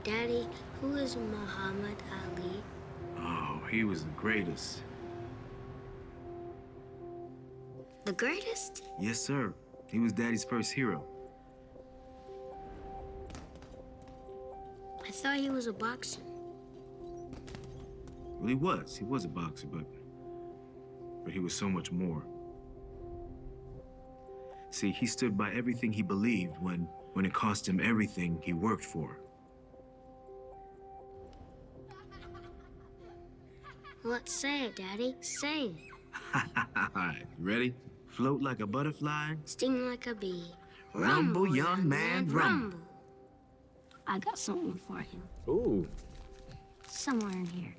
Daddy, who is Muhammad Ali? Oh, he was the greatest. The greatest? Yes, sir. He was Daddy's first hero. I thought he was a boxer. Well, he was. He was a boxer, but he was so much more. See, he stood by everything he believed when it cost him everything he worked for. Let's say it, Daddy. Say it. All right, you ready? Float like a butterfly. Sting like a bee. Rumble, young man, rumble. I got something for him. Ooh, Somewhere in here.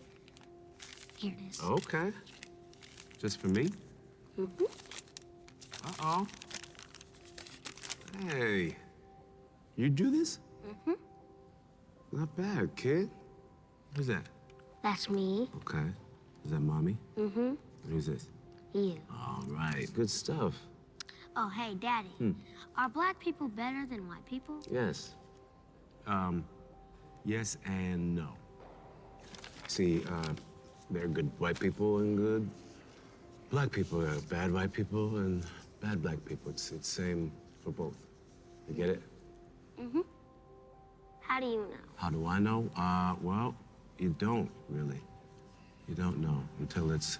Here it is. okay. Just for me? Mm-hmm. Uh-oh. Hey, you do this? Mm-hmm. Not bad, kid. Who's that? That's me. Okay. Is that mommy? Mm-hmm. Who's this? You. All right, good stuff. Oh, hey, Daddy. Are black people better than white people? Yes. Yes and no. See, there are good white people and good black people. There are bad white people and bad black people. It's same for both. You get it? Mm-hmm. How do you know? How do I know? Well, you don't really. You don't know until it's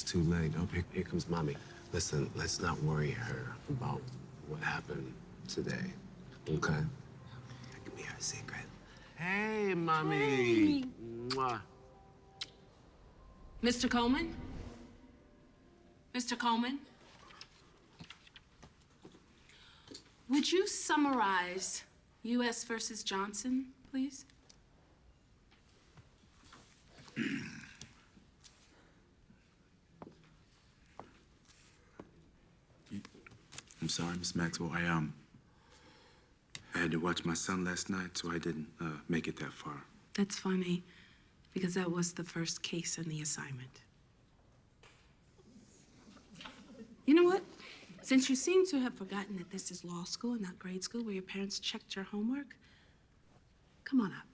too late. Oh, here comes mommy. Listen, let's not worry her about what happened today. Okay? Give me her secret. Hey, mommy. Hey. Mwah. Mr. Coleman? Mr. Coleman? Would you summarize U.S. versus Johnson, please? I'm sorry, Miss Maxwell. I had to watch my son last night, so I didn't make it that far. That's funny, because that was the first case in the assignment. You know what? Since you seem to have forgotten that this is law school and not grade school where your parents checked your homework, come on up.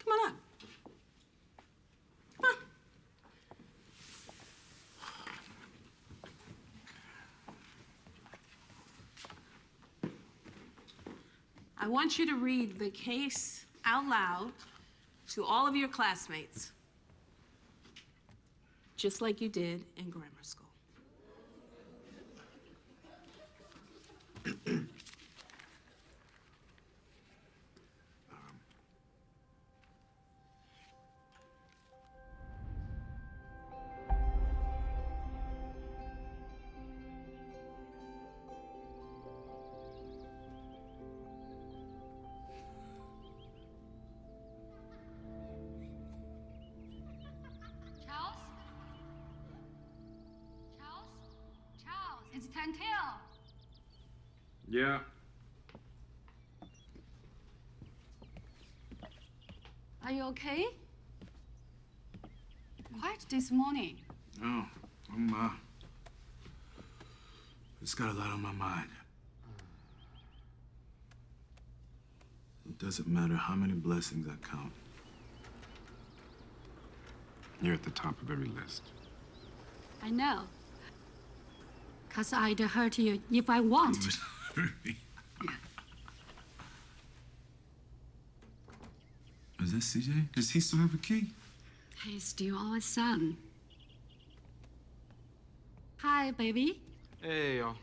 Come on up. Come on. I want you to read the case out loud to all of your classmates, just like you did in grammar school. Charles? Charles? Charles, it's Tantel. Yeah. Are you okay? Quiet this morning. Oh, I'm just got a lot on my mind. It doesn't matter how many blessings I count. You're at the top of every list. I know. 'Cause I'd hurt you if I want. You would hurt me. Is that CJ? Does he still have a key? He's still our son. Hi, baby. Hey, y'all.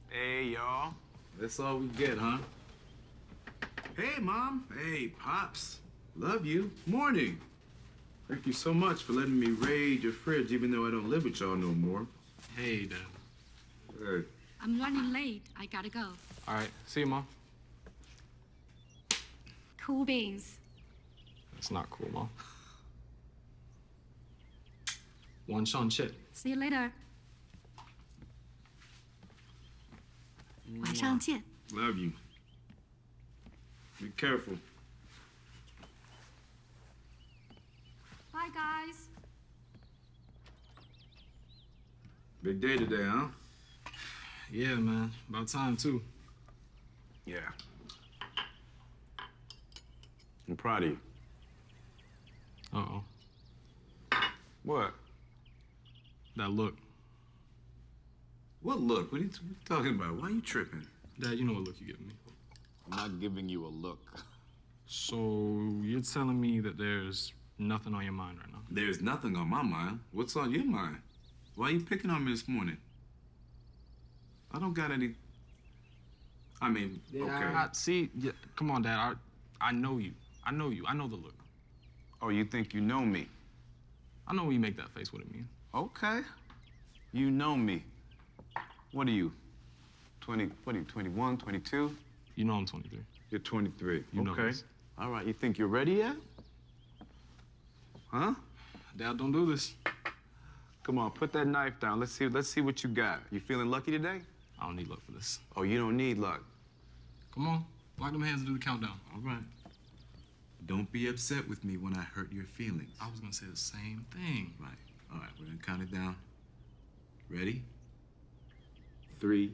Hey, y'all. That's all we get, huh? Hey, Mom. Hey, Pops. Love you. Morning. Thank you so much for letting me raid your fridge, even though I don't live with y'all no more. Hey, Dad. Hey. I'm running late. I gotta go. All right, see you, Mom. Cool beans. That's not cool, Mom. 晚上见。 See you later. 晚上见. Love you. Be careful. Bye, guys. Big day today, huh? Yeah, man. About time, too. Yeah. I'm proud of you. Uh-oh. What? That look. What look? What are you talking about? Why are you tripping? Dad, you know what look you're giving me. I'm not giving you a look. So you're telling me that there's nothing on your mind right now? There's nothing on my mind. What's on your mind? Why are you picking on me this morning? I don't got any. I mean, okay. See, yeah, come on, Dad. I know you. I know you. I know the look. Oh, you think you know me? I know when you make that face what it means. Okay. You know me. What are you? 20, what are you, 21, 22? You know I'm 23. You're 23. You know okay. this. All right, you think you're ready yet? Huh? Dad, don't do this. Come on, put that knife down. Let's see what you got. You feeling lucky today? I don't need luck for this. Oh, you don't need luck. Come on. Lock them hands and do the countdown. All right. Don't be upset with me when I hurt your feelings. I was gonna say the same thing. Right. All right, we're gonna count it down. Ready? 3,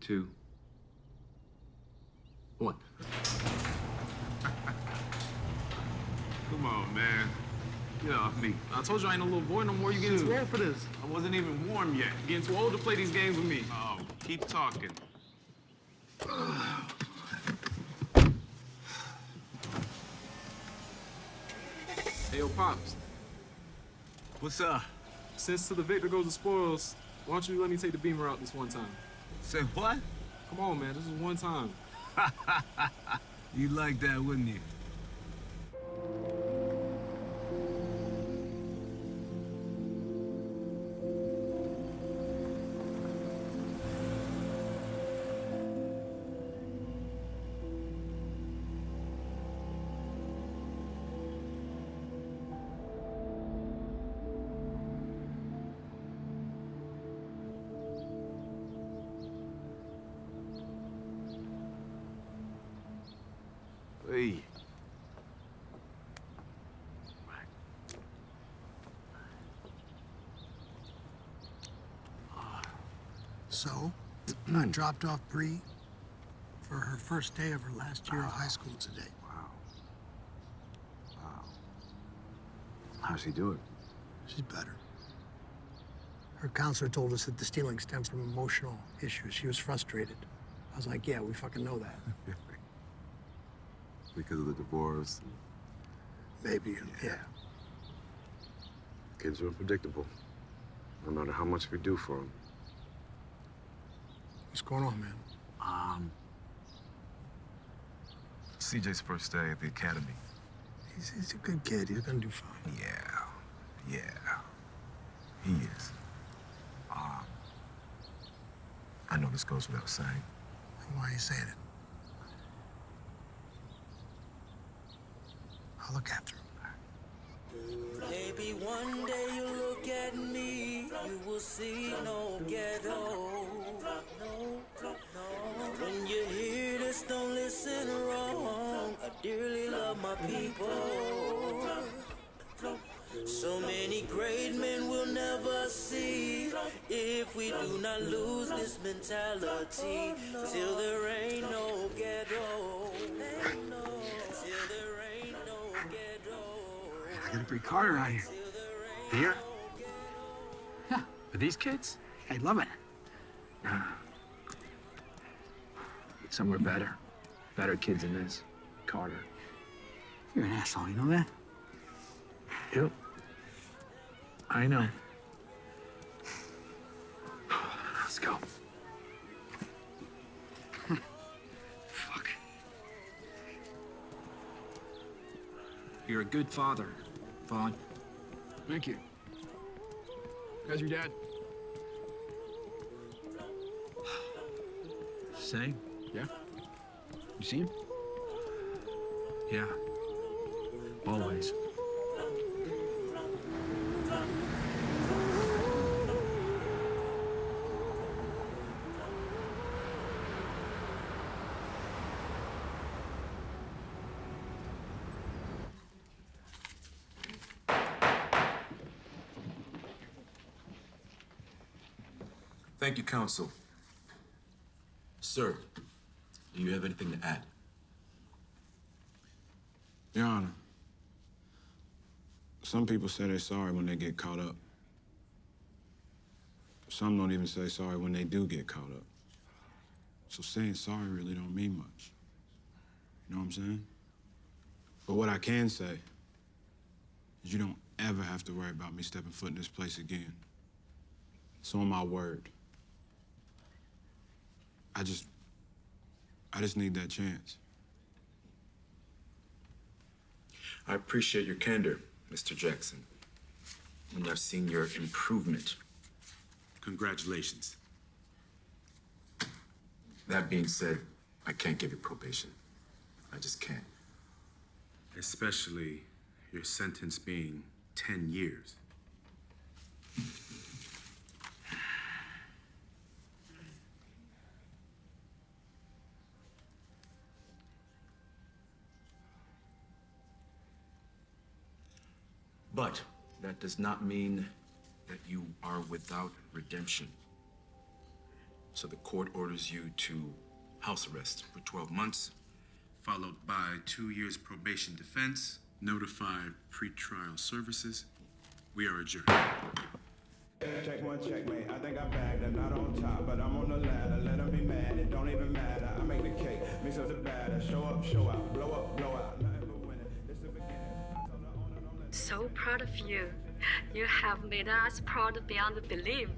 2, 1. Come on, man. Get off me. I told you I ain't no little boy no more. You getting too old for this. I wasn't even warm yet. You getting too old to play these games with me. Oh, keep talking. Hey, yo, Pops. What's up? Since to the victor goes the spoils, why don't you let me take the beamer out this one time? Say what? Come on, man. This is one time. You'd like that, wouldn't you? Hey. So, I dropped off Bree for her first day of her last year of high school today. Wow. How's she doing? She's better. Her counselor told us that the stealing stemmed from emotional issues. She was frustrated. I was like, yeah, we fucking know that. Because of the divorce. Maybe, yeah. Kids are unpredictable. No matter how much we do for them. What's going on, man? CJ's first day at the academy. He's a good kid. He's gonna do fine. Yeah. He is. I know this goes without saying. Why are you saying it? I'll look after him. Maybe one day you look at me, you will see no ghetto. No. When you hear this, don't listen wrong. I dearly love my people. So many great men we'll never see if we do not lose this mentality. Till there ain't no ghetto. Till there ain't no ghetto. I gotta bring Carter out here. Here? Yeah, for these kids, I love it. Somewhere better. Better kids than this. Carter. You're an asshole, you know that? Yep. I know. Let's go. Fuck. You're a good father, Vaughn. Thank you. How's your dad? Same. Yeah? You see him? Yeah. Always. Thank you, counsel. Sir, Do you have anything to add? Your Honor, some people say they're sorry when they get caught up. Some don't even say sorry when they do get caught up. So saying sorry really don't mean much. You know what I'm saying? But what I can say is you don't ever have to worry about me stepping foot in this place again. So on my word, I just need that chance. I appreciate your candor, Mr. Jackson. And I've seen your improvement. Congratulations. That being said, I can't give you probation. I just can't. Especially your sentence being 10 years. But that does not mean that you are without redemption. So the court orders you to house arrest for 12 months, followed by 2 years probation defense, notified pretrial services. We are adjourned. Check one, checkmate. I think I bagged. I'm not on top, but I'm on the ladder. Let them be mad. It don't even matter. I make the cake, mix up the batter. Show up, show out. Blow up, blow out. Nothing but winning. This the beginning. I told the owner, don't let So proud of you. You have made us proud beyond belief.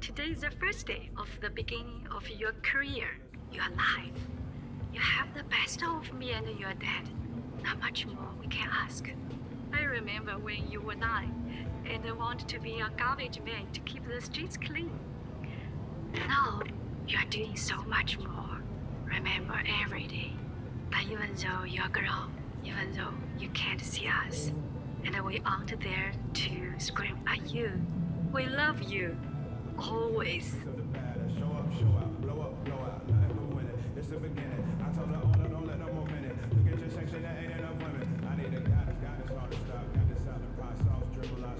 Today is the first day of the beginning of your career, your life. You have the best of me and your dad. Not much more we can ask. I remember when you were 9 and wanted to be a garbage man to keep the streets clean. Now you are doing so much more. Remember every day that even though you're grown, even though you can't see us, and we aren't there to scream at you, we love you. Always. show up, show out. Blow up, blow out. Nothing but winning. This the beginning. I told the owner, don't let no more minute. Look at your section, there ain't enough women. I need a guidance, guidance, hard to stop. Got this out the pot sauce, dribble out.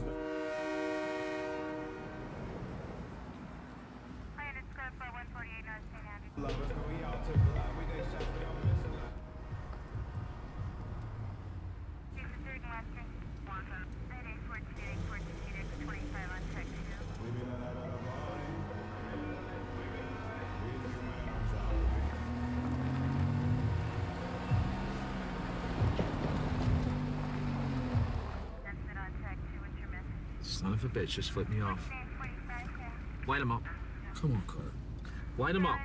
Love us, but we all took a lot. We take shots, we don't miss a lot. Son of a bitch, just flipped me off. Light him up. Come on, Carter. Light him up.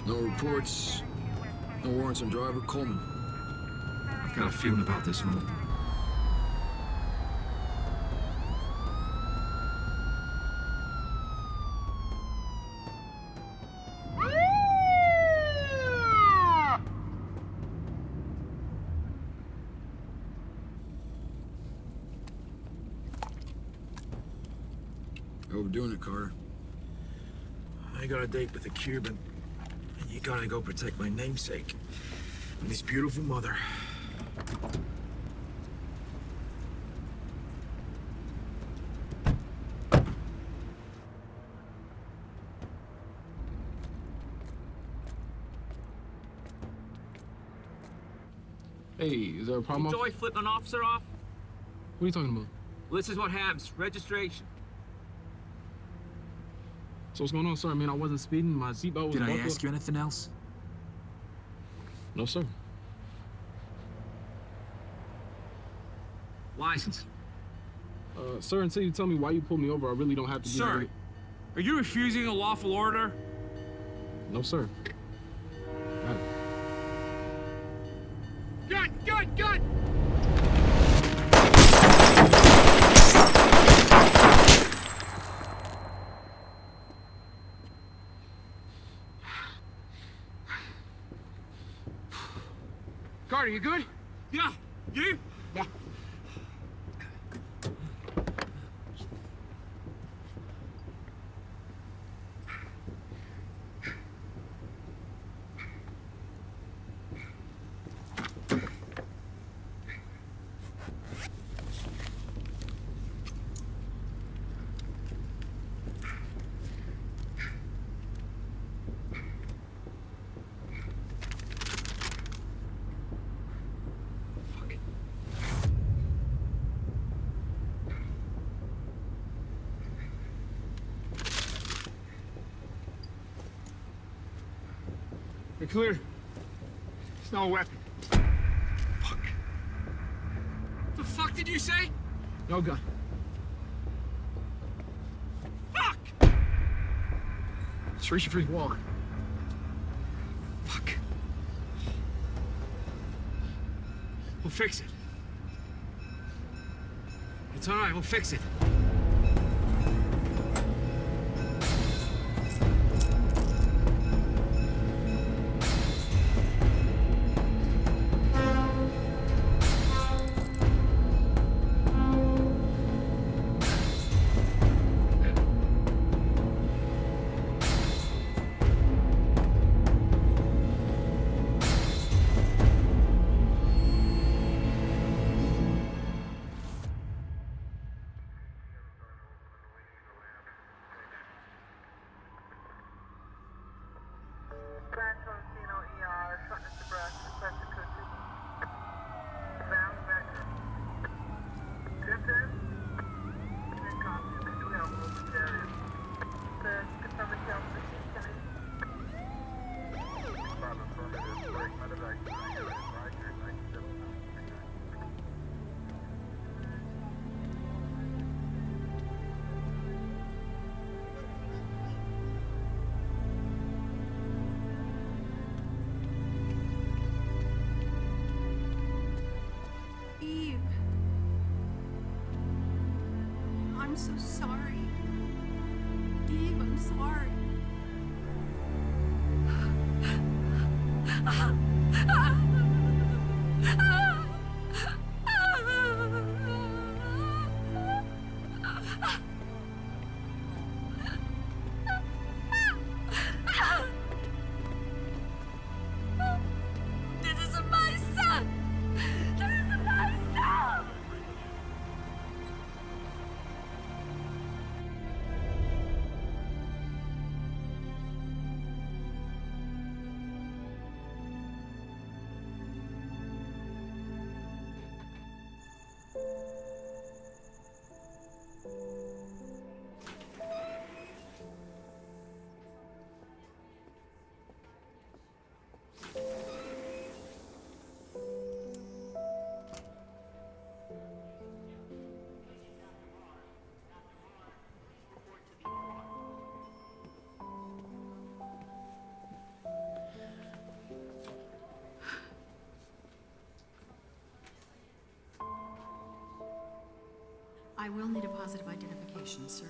No reports, no warrants on driver Coleman. I've got a feeling about this one. How we doing it, Carter? I got a date with a Cuban. And you gotta go protect my namesake and his beautiful mother. Hey, is there a problem? Enjoy flipping an officer off? What are you talking about? Well, this is what happens. Registration. So what's going on, sir? I mean, I wasn't speeding. My seatbelt was Did I buckled. ask you anything else? No, sir. License. Sir, until you tell me why you pulled me over, I really don't have to do Sir, that. are you refusing a lawful order? No, sir. Gun! Gun! Gun! Carter, you good? Yeah. You? Yeah. You're clear. There's no weapon. Fuck. The fuck did you say? No gun. Fuck! Just reaching for his wallet. Fuck. We'll fix it. It's all right, we'll fix it. Eve. I'm so sorry. Eve, I'm sorry. This is my son! This is my son! I will need a positive identification, sir.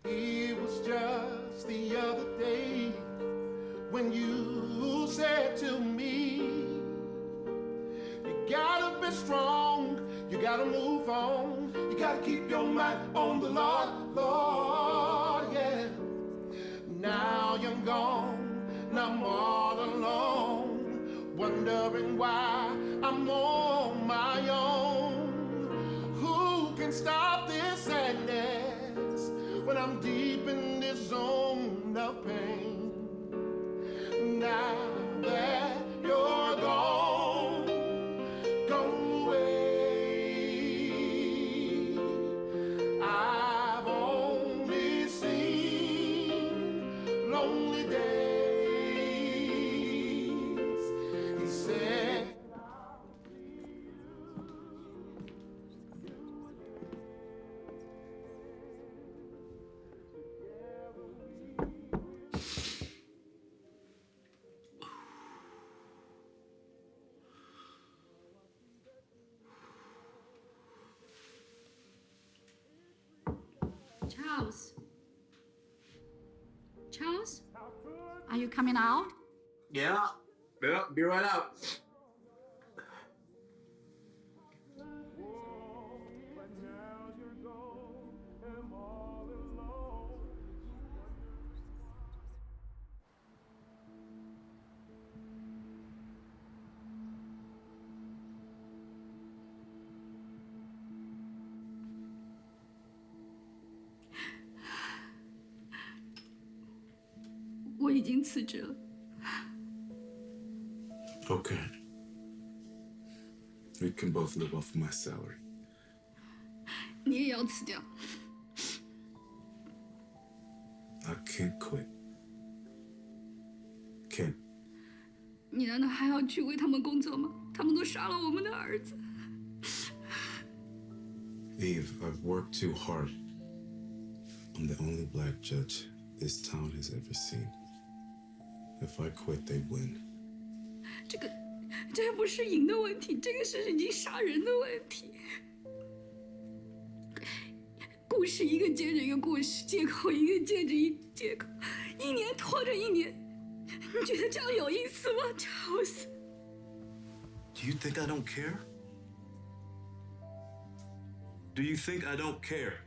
It was just the other day when you said to me, you gotta be strong, you gotta move on, you gotta keep your mind on the Lord, Lord, yeah. Now you're gone, now I'm all alone, wondering why I'm on my own. Who can stop this sadness when I'm deep in this zone of pain? Now that you're gone, gone away, I've only seen lonely days. He said, Charles. Charles? Are you coming out? Yeah. Yeah, be right out.我已经辞职了。 Okay. We can both live off of my salary. 你也要辞掉。 I can't quit. Can't. 你难道还要去为他们工作吗？他们都杀了我们的儿子。 Eve, I've worked too hard. I'm the only black judge this town has ever seen. If I quit, they win. 这不是赢的问题，这个是已经杀人的问题。故事一个接着一个故事，借口一个接着一借口，一年拖着一年，你觉得这样有意思吗？吵死！ Do you think I don't care? Do you think I don't care?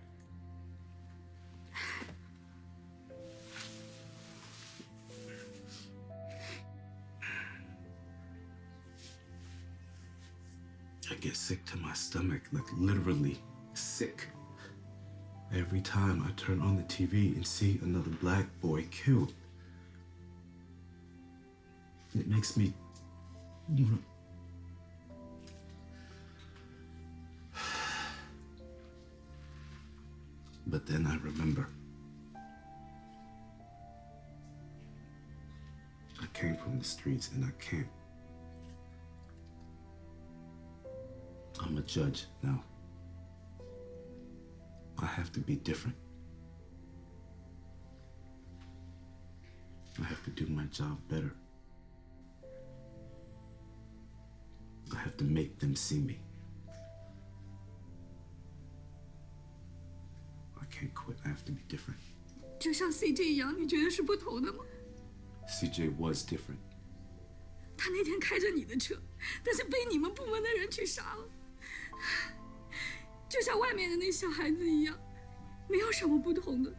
I get sick to my stomach, like literally sick. Every time I turn on the TV and see another black boy killed, it makes me wanna... But then I remember. I came from the streets and I can't. I'm a judge now. I have to be different. I have to do my job better. I have to make them see me. I can't quit. I have to be different. 就像 CJ 一样，你觉得是不同的吗？ CJ was different. 他那天开着你的车，但是被你们部门的人去杀了，就像外面的那小孩子一样，没有什么不同的。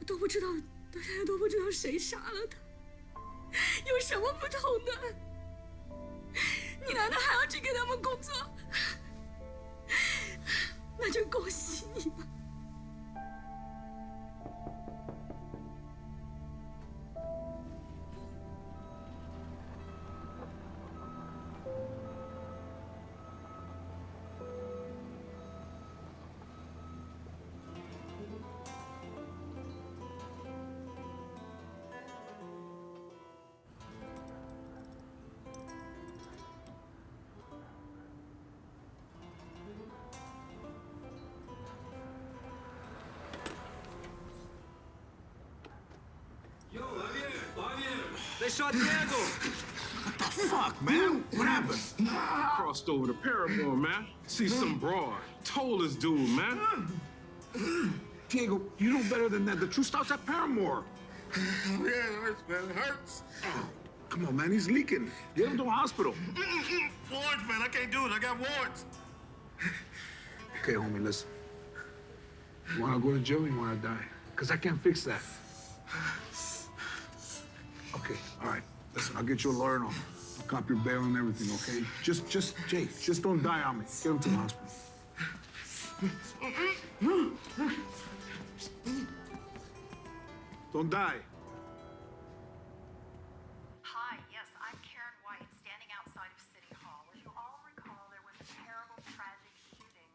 我都不知道，到现在都不知道谁杀了他，有什么不同的？你难道还要去跟他们工作？那就恭喜你吧。 They shot Diego. What the fuck, man? What happened? Crossed over to Paramore, man. See some broad. Told this dude, man. Diego, you know better than that. The truth starts at Paramore. Yeah, it hurts, man. It hurts. Come on, man. He's leaking. Get him to a hospital. Warrants, man. I can't do it. I got warrants. Okay, homie, listen. You want to go to jail or you want to die? Because I can't fix that. Okay, all right. Listen, I'll get you a lawyer and I'll cop your bail and everything, okay? Jay, just don't die on me. Get him to the hospital. Don't die. Hi, yes, I'm Karen White, standing outside of City Hall. As you all recall, there was a terrible, tragic shooting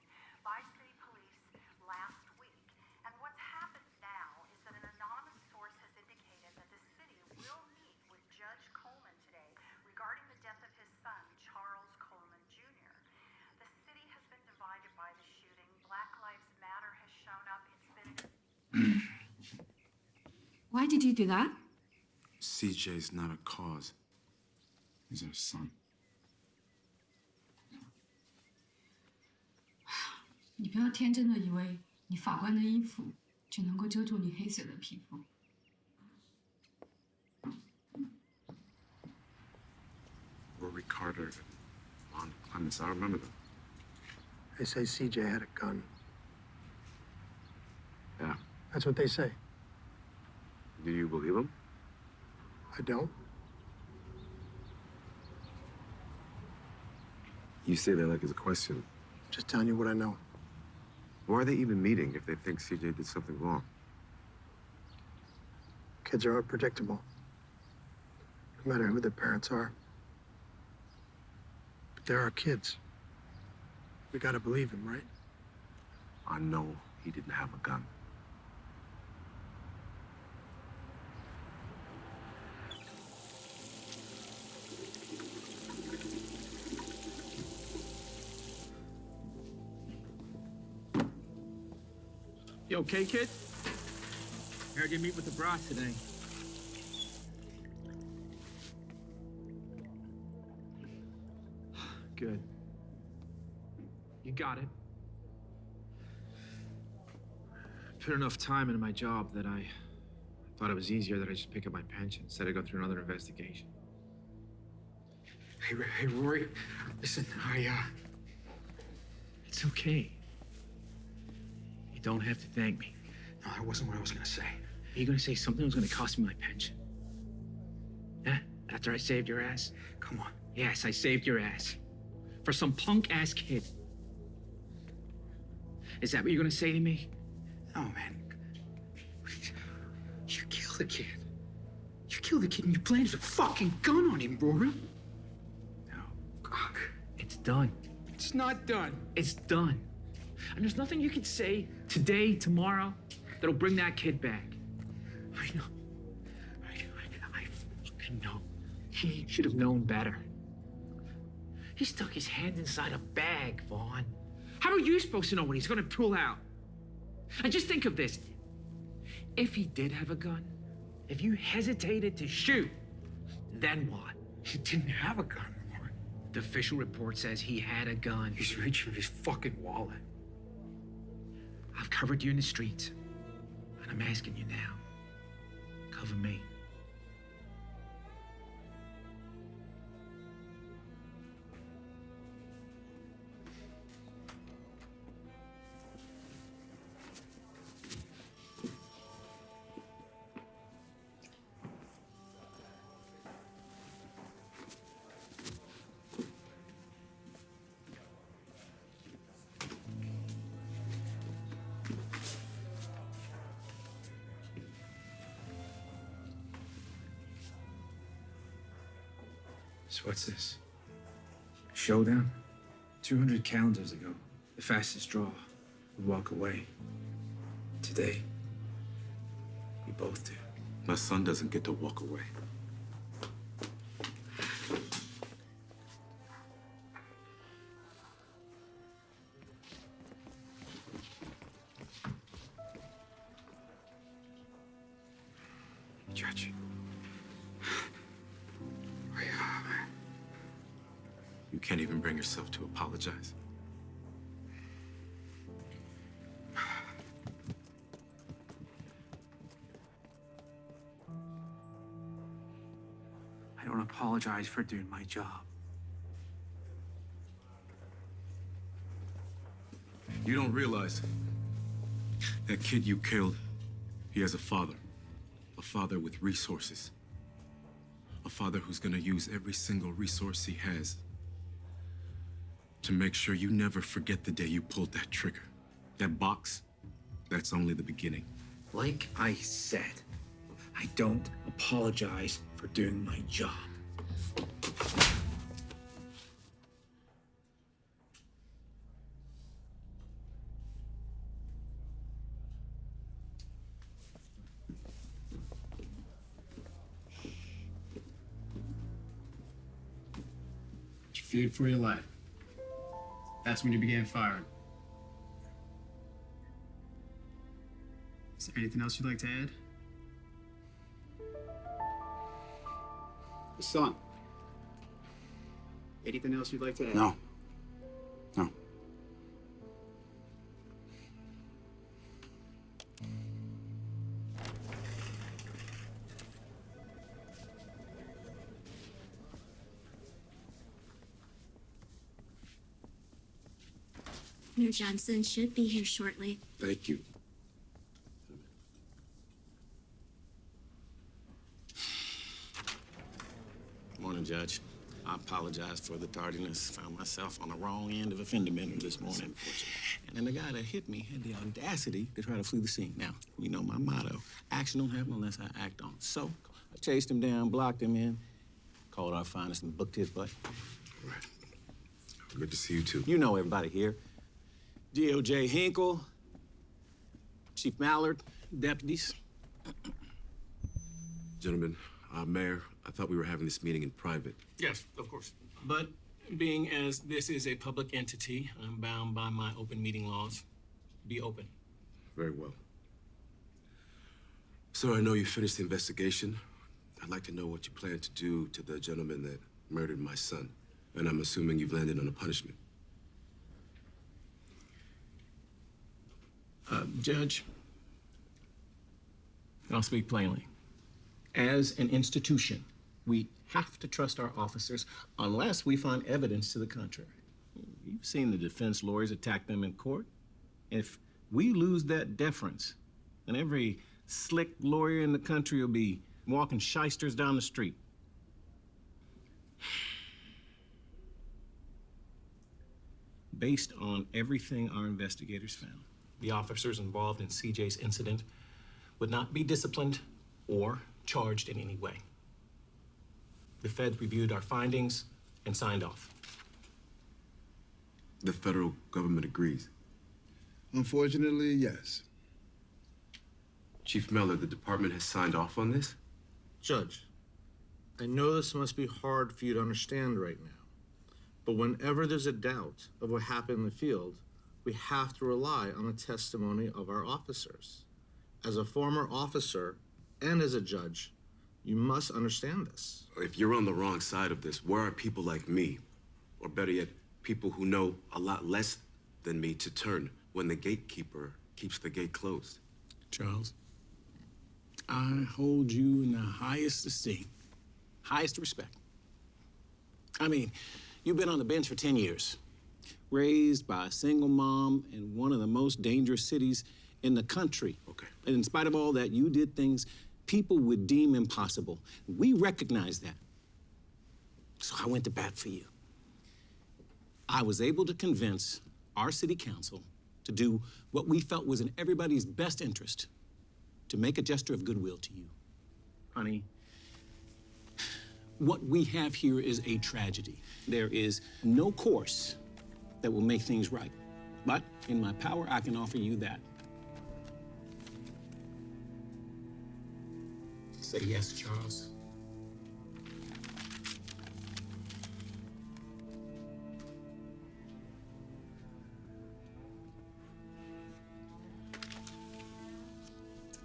by city police last week. And what's happened now is that an anonymous source has indicated that the city will meet with Judge Coleman today regarding the death of his son, Charles Coleman Jr. The city has been divided by the shooting. Black Lives Matter has shown up. It's been... Why did you do that? CJ's not a cause. He's our son. 你不要天真的以为你法官的衣服就能够遮住你黑色的皮肤。Rory Carter, Lon Clements, I remember them. They say CJ had a gun. Yeah. That's what they say. Do you believe them? I don't. You say that like it's a question. Just telling you what I know. Why are they even meeting if they think CJ did something wrong? Kids are unpredictable. No matter who their parents are. But they're our kids. We gotta believe him, right? I know he didn't have a gun. You okay, kid? Heard you meet with the brass today. Good. You got it. Put enough time into my job that I thought it was easier that I just pick up my pension instead of go through another investigation. Hey, Rory, listen, It's okay. You don't have to thank me. No, that wasn't what I was gonna say. Are you gonna say something was gonna cost me my pension? Yeah? After I saved your ass? Come on. Yes, I saved your ass. For some punk-ass kid. Is that what you're gonna say to me? No, man. You killed the kid. You killed the kid and you planted a fucking gun on him, Rory. No. It's done. It's not done. It's done. And there's nothing you can say today, tomorrow, that'll bring that kid back. I know. I fucking know. He should have known better. He stuck his hand inside a bag, Vaughn. How are you supposed to know when he's gonna pull out? And just think of this. If he did have a gun, if you hesitated to shoot, then what? He didn't have a gun, Rory. The official report says he had a gun. He's reaching for his fucking wallet. I've covered you in the streets, and I'm asking you now. Cover me. So what's this? Showdown? 200 calendars ago, the fastest draw would walk away. Today, we both do. My son doesn't get to walk away. Judge. You can't even bring yourself to apologize. I don't apologize for doing my job. You don't realize that kid you killed, he has a father with resources. A father who's gonna use every single resource he has to make sure you never forget the day you pulled that trigger. That box, that's only the beginning. Like I said, I don't apologize for doing my job. You feared for your life. That's when you began firing. Is there anything else you'd like to add? Son, anything else you'd like to add? No. No. Mayor Johnson should be here shortly. Thank you. Morning, Judge. I apologize for the tardiness. Found myself on the wrong end of a fender bender this morning. And then the guy that hit me had the audacity to try to flee the scene. Now, you know my motto, action don't happen unless I act on it. So I chased him down, blocked him in, called our finest and booked his butt. All right. Good to see you, too. You know everybody here. DOJ Hinkle, Chief Mallard, deputies. Gentlemen, Mayor, I thought we were having this meeting in private. Yes, of course. But being as this is a public entity, I'm bound by my open meeting laws. Be open. Very well. Sir, I know you finished the investigation. I'd like to know what you plan to do to the gentleman that murdered my son. And I'm assuming you've landed on a punishment. Judge, I'll speak plainly. As an institution, we have to trust our officers unless we find evidence to the contrary. You've seen the defense lawyers attack them in court. If we lose that deference, then every slick lawyer in the country will be walking shysters down the street. Based on everything our investigators found, the officers involved in CJ's incident would not be disciplined or charged in any way. The feds reviewed our findings and signed off. The federal government agrees. Unfortunately, yes. Chief Mallard, the department has signed off on this? Judge, I know this must be hard for you to understand right now, but whenever there's a doubt of what happened in the field, we have to rely on the testimony of our officers. As a former officer and as a judge, you must understand this. If you're on the wrong side of this, where are people like me, or better yet, people who know a lot less than me to turn when the gatekeeper keeps the gate closed? Charles, I hold you in the highest esteem, highest respect. I mean, you've been on the bench for 10 years, raised by a single mom in one of the most dangerous cities in the country. Okay. And in spite of all that, you did things people would deem impossible. We recognize that. So I went to bat for you. I was able to convince our city council to do what we felt was in everybody's best interest, to make a gesture of goodwill to you. Honey, what we have here is a tragedy. There is no course that will make things right. But in my power, I can offer you that. Say yes, Charles.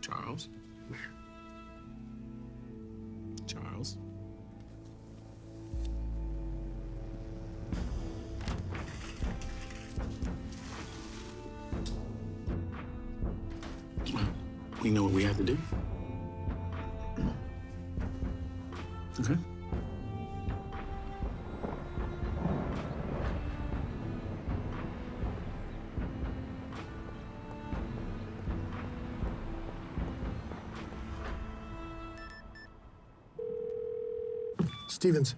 Charles? Charles? Well, we know what we have to do. Okay. Stevens.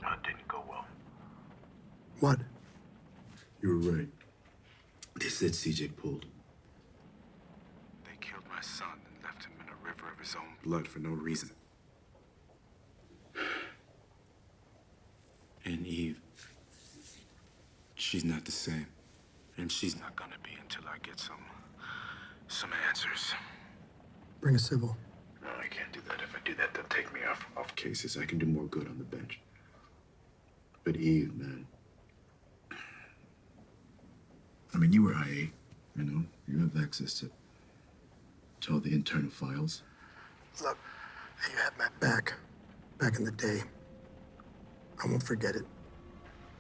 That didn't go well. What? You were right. They said CJ pulled. They killed my son and left him in a river of his own Blood for no reason. And Eve, she's not the same. And she's not gonna be until I get some answers. Bring a civil. No, I can't do that. If I do that, they'll take me off Cases, I can do more good on the bench. But Eve, man. I mean, you were IA, you know? You have access to all the internal files. Look, you had my back in the day. I won't forget it.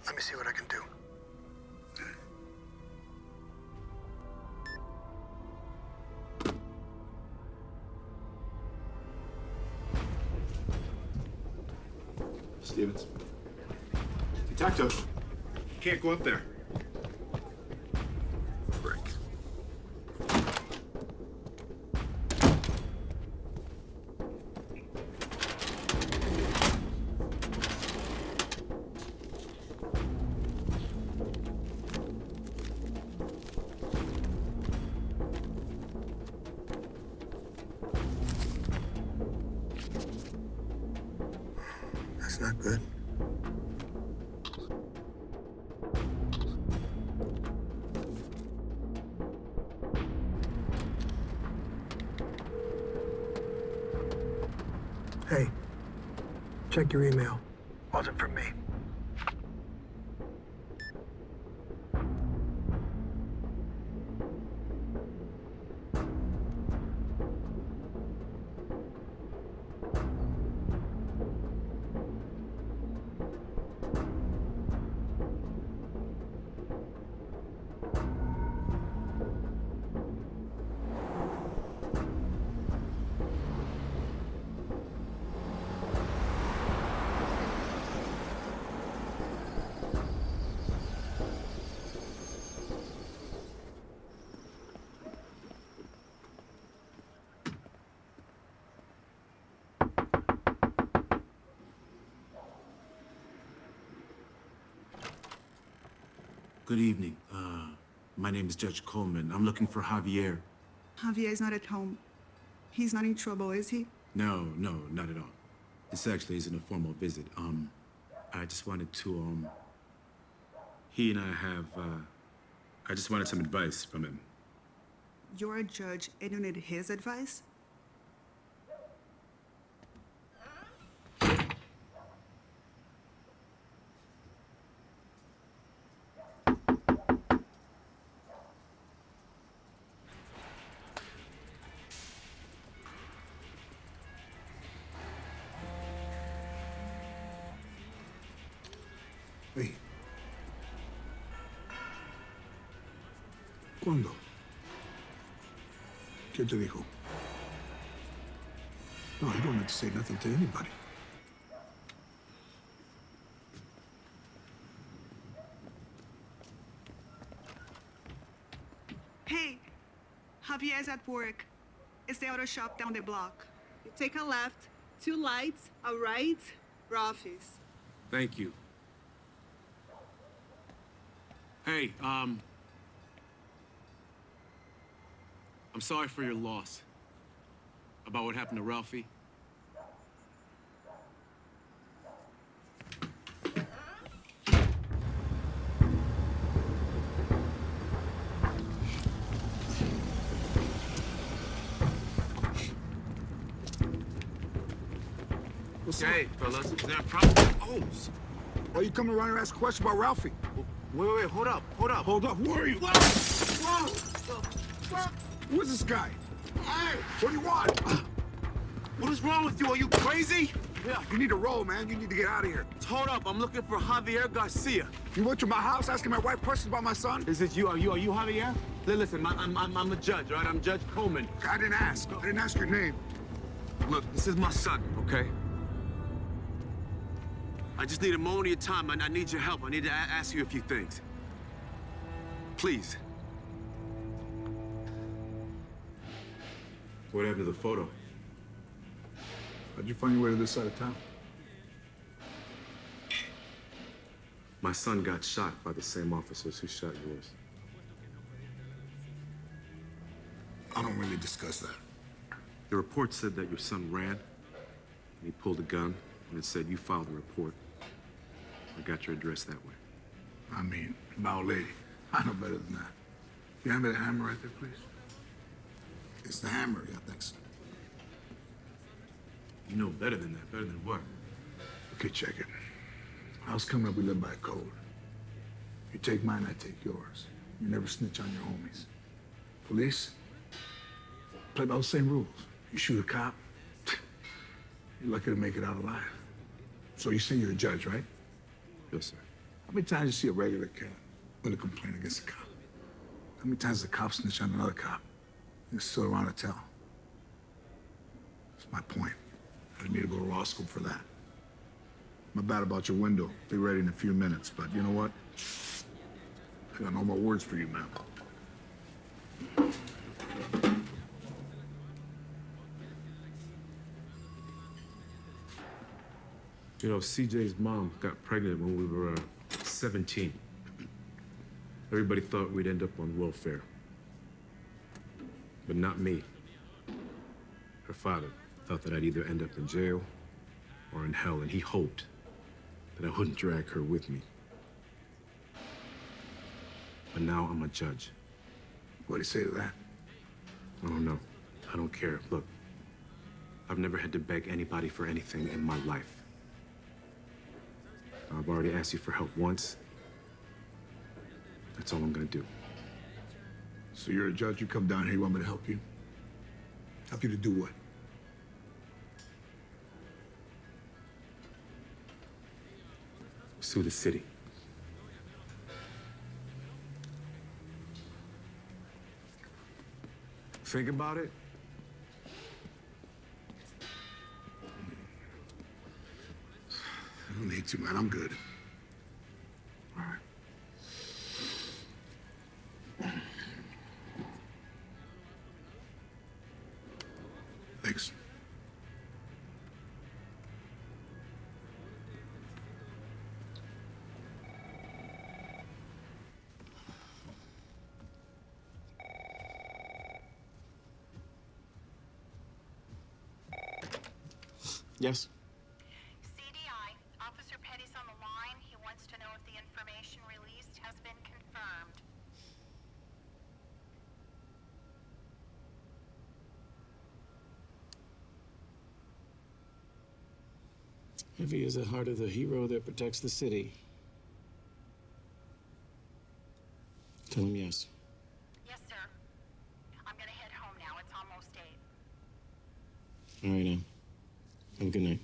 Let me see what I can do. Stevens. Detective. Can't go up there. not good. Hey, check your email. Wasn't from me. Good evening. My name is Judge Coleman. I'm looking for Javier. Javier is not at home. He's not in trouble, is he? No, not at all. This actually isn't a formal visit. I just wanted to, he and I have, I just wanted some advice from him. You're a judge and you need his advice? Hey. ¿Cuándo? ¿Qué te dijo? No, you don't have to say nothing to anybody. Hey, Javier's at work. It's the auto shop down the block. You take a left, 2 lights, a right, Ralphie's. Thank you. Hey, I'm sorry for your loss. About what happened to Ralphie. Hey, fellas, is there a problem? Oh, why you coming around and ask questions about Ralphie? Wait, hold up. Hold up, who are you? Whoa! Who is this guy? Hey, what do you want? What is wrong with you? Are you crazy? Yeah, you need to roll, man. You need to get out of here. Hold up, I'm looking for Javier Garcia. You went to my house asking my wife questions about my son? Is it you? Are you Javier? Listen, I'm a judge, right? I'm Judge Coleman. I didn't ask. I didn't ask your name. Look, this is my son, okay? I just need a moment of your time. I need your help. I need to ask you a few things. Please. What happened to the photo? How'd you find your way to this side of town? My son got shot by the same officers who shot yours. I don't really discuss that. The report said that your son ran, and he pulled a gun, and it said you filed a report. I got your address that way. I mean, my old lady. I know better than that. You hand me the hammer right there, please? It's the hammer, yeah, thanks. You know better than that. Better than what? Okay, check it. House coming up, we live by code. You take mine, I take yours. You never snitch on your homies. Police, play by those same rules. You shoot a cop, you're lucky to make it out alive. So you say you're a judge, right? Yes, sir. How many times you see a regular cat with a complaint against a cop? How many times the cop snitch on another cop? You're still around to tell. That's my point. I didn't need to go to law school for that. My bad about your window. Be ready in a few minutes, but you know what? I got no more words for you, man. You know, CJ's mom got pregnant when we were 17. Everybody thought we'd end up on welfare. But not me. Her father thought that I'd either end up in jail or in hell, and he hoped that I wouldn't drag her with me. But now I'm a judge. What do you say to that? I don't know. I don't care. Look, I've never had to beg anybody for anything in my life. I've already asked you for help once. That's all I'm gonna do. So you're a judge, you come down here, you want me to help you? Help you to do what? Sue the city. Think about it. I don't need to, man. I'm good. All right. Thanks. Yes. CDI, Officer Petty's on the line. He wants to know if the information released has been confirmed. Heavy is the heart of the hero that protects the city. Tell him yes. Yes, sir. I'm gonna head home now. It's almost 8. All right, now. Have a good night.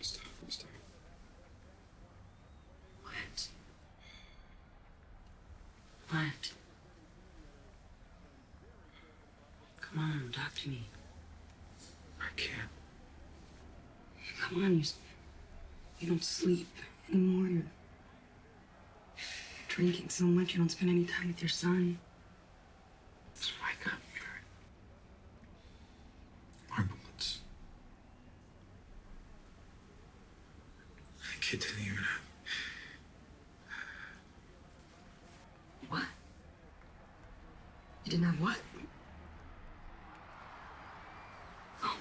Stop. What? Come on, talk to me. I can't. Come on, you don't sleep anymore. You're drinking so much you don't spend any time with your son. That's why I got married. My bullets. That kid didn't even have. What? You didn't have what? Oh,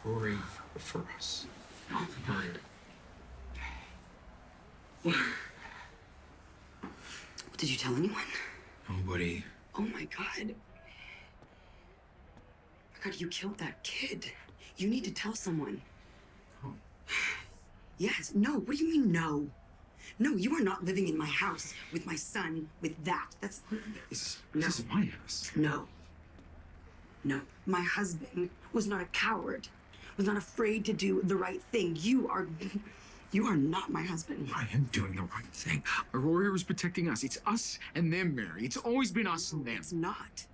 Rory for us. oh my God. Did you tell anyone? Nobody. Oh my God. My God, you killed that kid. You need to tell someone. Oh. Yes. No. What do you mean, no? No, you are not living in my house with my son with that. That's. This is my house. No. No. My husband was not a coward, was not afraid to do the right thing. You are not my husband. I am doing the right thing. Aurora was protecting us. It's us and them, Mary. It's always been us and them. It's not.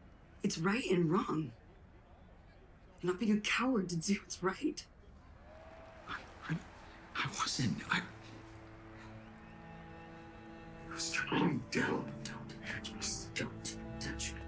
It's right and wrong. You're not being a coward to do what's right. I wasn't. I was trying to. Don't touch me.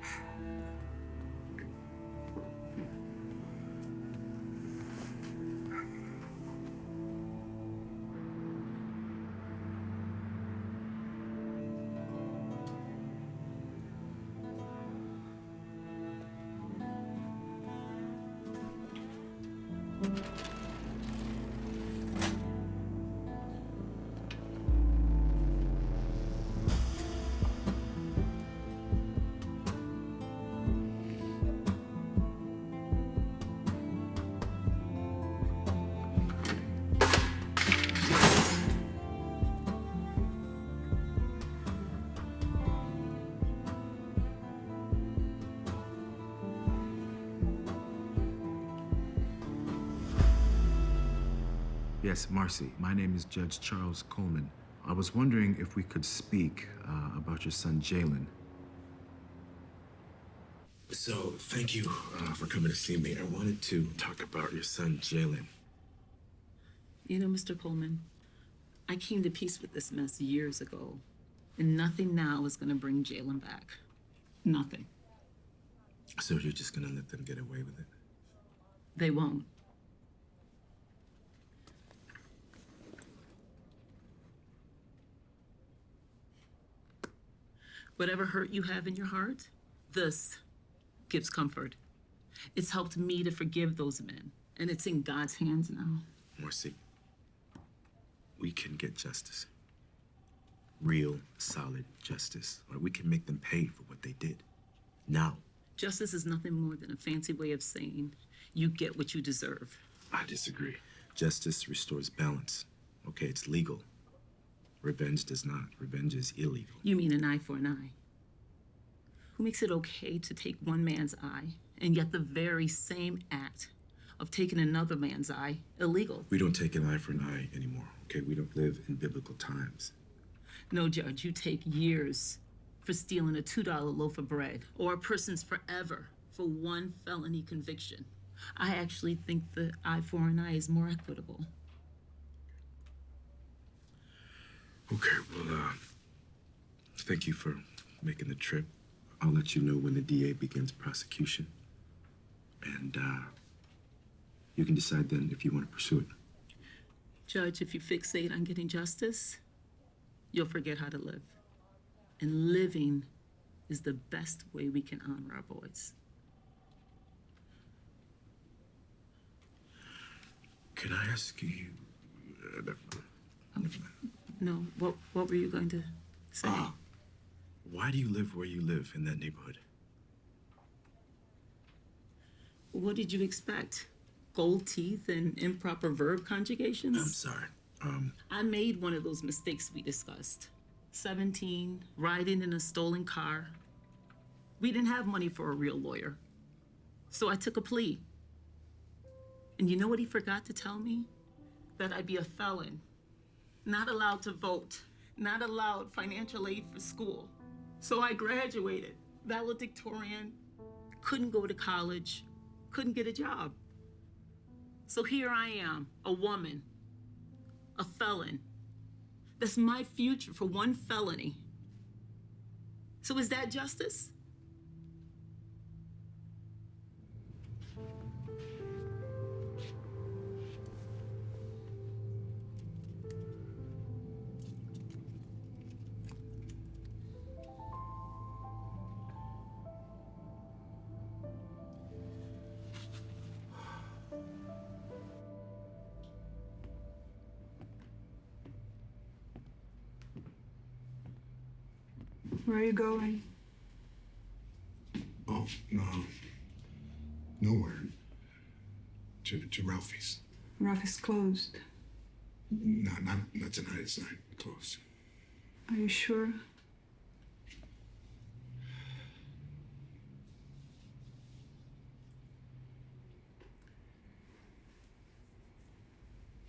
Yes, Marcy. My name is Judge Charles Coleman. I was wondering if we could speak about your son, Jalen. So, thank you for coming to see me. I wanted to talk about your son, Jalen. You know, Mr. Coleman, I came to peace with this mess years ago, and nothing now is going to bring Jalen back. Nothing. So you're just gonna let them get away with it? They won't. Whatever hurt you have in your heart, this gives comfort. It's helped me to forgive those men, and it's in God's hands now. Marcy, we can get justice. Real, solid justice. Or we can make them pay for what they did. Now. Justice is nothing more than a fancy way of saying you get what you deserve. I disagree. Justice restores balance. Okay, it's legal. Revenge does not. Revenge is illegal. You mean an eye for an eye? Who makes it okay to take one man's eye, and yet the very same act of taking another man's eye illegal? We don't take an eye for an eye anymore, okay? We don't live in biblical times. No, Judge, you take years for stealing a $2 loaf of bread, or a person's forever for one felony conviction. I actually think the eye for an eye is more equitable. Okay, well, thank you for making the trip. I'll let you know when the DA begins prosecution. And you can decide then if you want to pursue it. Judge, if you fixate on getting justice, you'll forget how to live. And living is the best way we can honor our boys. Can I ask you? No, what were you going to say? Why do you live where you live in that neighborhood? What did you expect? Gold teeth and improper verb conjugations? I'm sorry. I made one of those mistakes we discussed. 17, riding in a stolen car. We didn't have money for a real lawyer. So I took a plea. And you know what he forgot to tell me? That I'd be a felon, not allowed to vote, not allowed financial aid for school. So I graduated, valedictorian, couldn't go to college, couldn't get a job. So here I am, a woman, a felon. That's my future for one felony. So is that justice? Where are you going? Oh, no. Nowhere. To Ralphie's. Ralphie's closed. No, not tonight. It's not closed. Are you sure?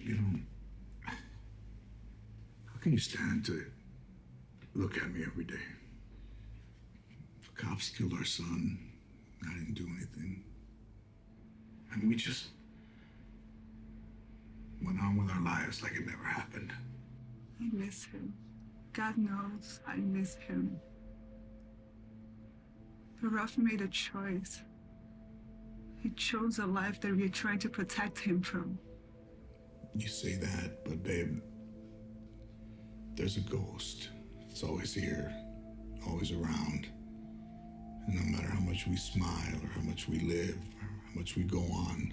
You know, how can you stand to look at me every day? The cops killed our son. I didn't do anything. And we just went on with our lives like it never happened. I miss him. God knows I miss him. But Ralph made a choice. He chose a life that we're trying to protect him from. You say that, but babe, there's a ghost. It's always here, always around. And no matter how much we smile or how much we live or how much we go on,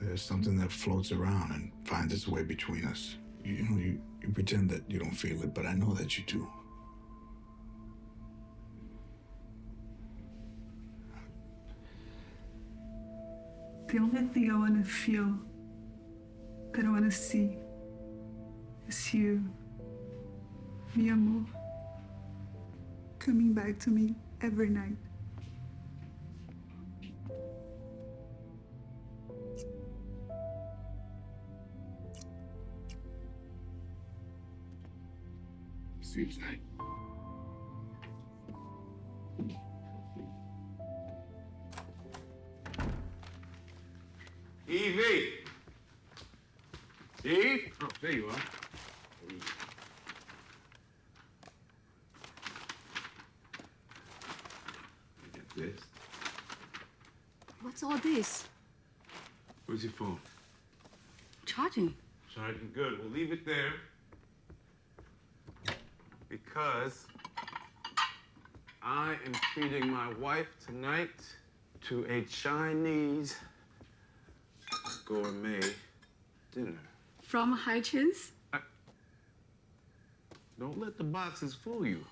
there's something that floats around and finds its way between us. You know, you pretend that you don't feel it, but I know that you do. The only thing I want to feel, that I want to see, is you, mi amor, coming back to me every night. See you tonight. Evie! Eve? Oh, there you are. What's all this? Where's your phone? Charging. Charging. Good. We'll leave it there. Because I am treating my wife tonight to a Chinese gourmet dinner. From Haichens? Don't let the boxes fool you.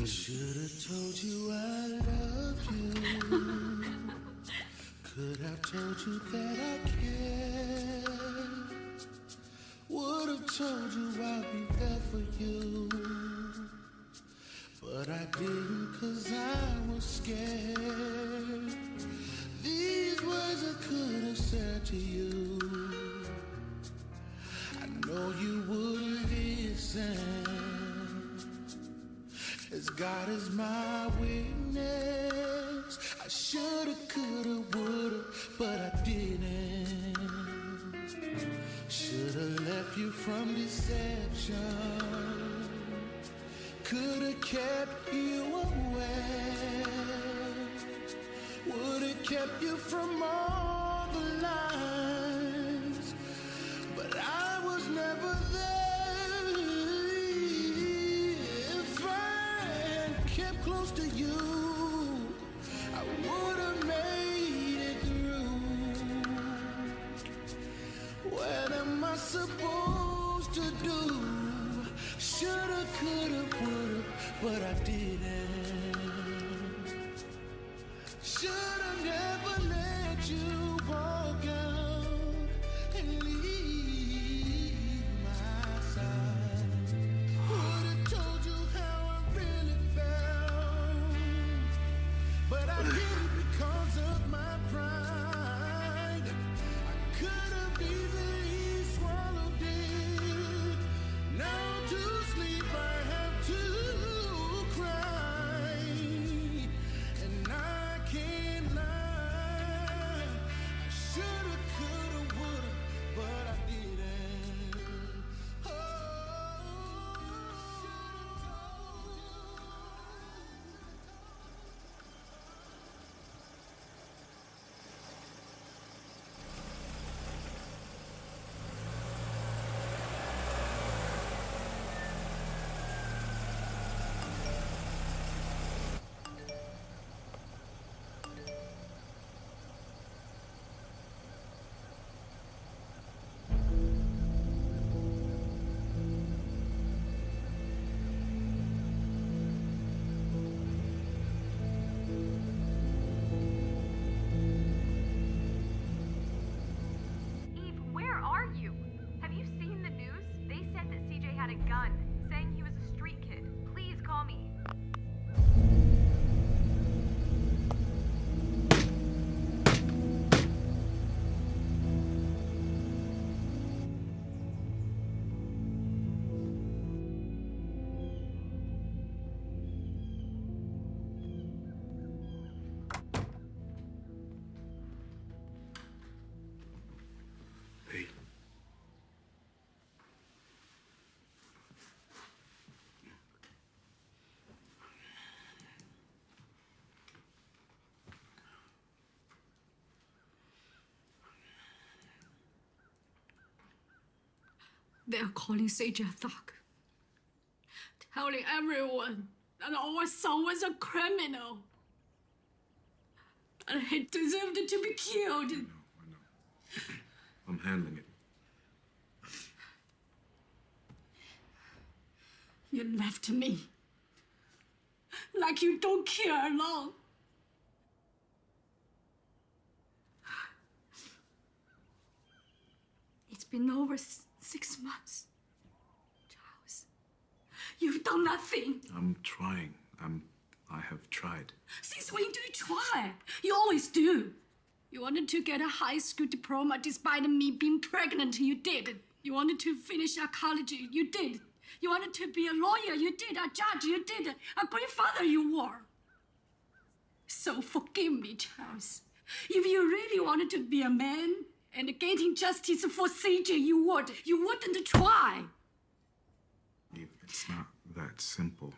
Should've told you I love you. Could have told you that I care. Would've told you I'll be there for you. But I didn't 'cause I was scared. These words I could have said to you. I know you wouldn't listen. As God is my witness, I shoulda, coulda, woulda, but I didn't. Shoulda left you from deception. Coulda kept you away. Woulda kept you from all the lies, but I was never there. Kept close to you, I would have made it through. What am I supposed to do? Shoulda, coulda, woulda, but I didn't. Shoulda never let you walk out and leave my side. Woulda told you how I really felt, but I didn't because of my pride. I could have easily swallowed it. Now to sleep I have to cry, and I can't lie. I shoulda, coulda, woulda, but I didn't. Eve, where are you? Have you seen the news? They said that CJ had a gun, saying he was a street kid. Please call me. They're calling CJ a thug. Telling everyone that our son was a criminal. And he deserved to be killed. I'm handling it. You left me. Like you don't care alone. It's been over 6 months. Charles, you've done nothing. I'm trying. I have tried. Since when do you try? You always do. You wanted to get a high school diploma despite me being pregnant. You did. You wanted to finish a college. You did. You wanted to be a lawyer. You did. A judge. You did. A great father. You were. So forgive me, Charles. If you really wanted to be a man and getting justice for CJ, you would. You wouldn't try. It's not that simple.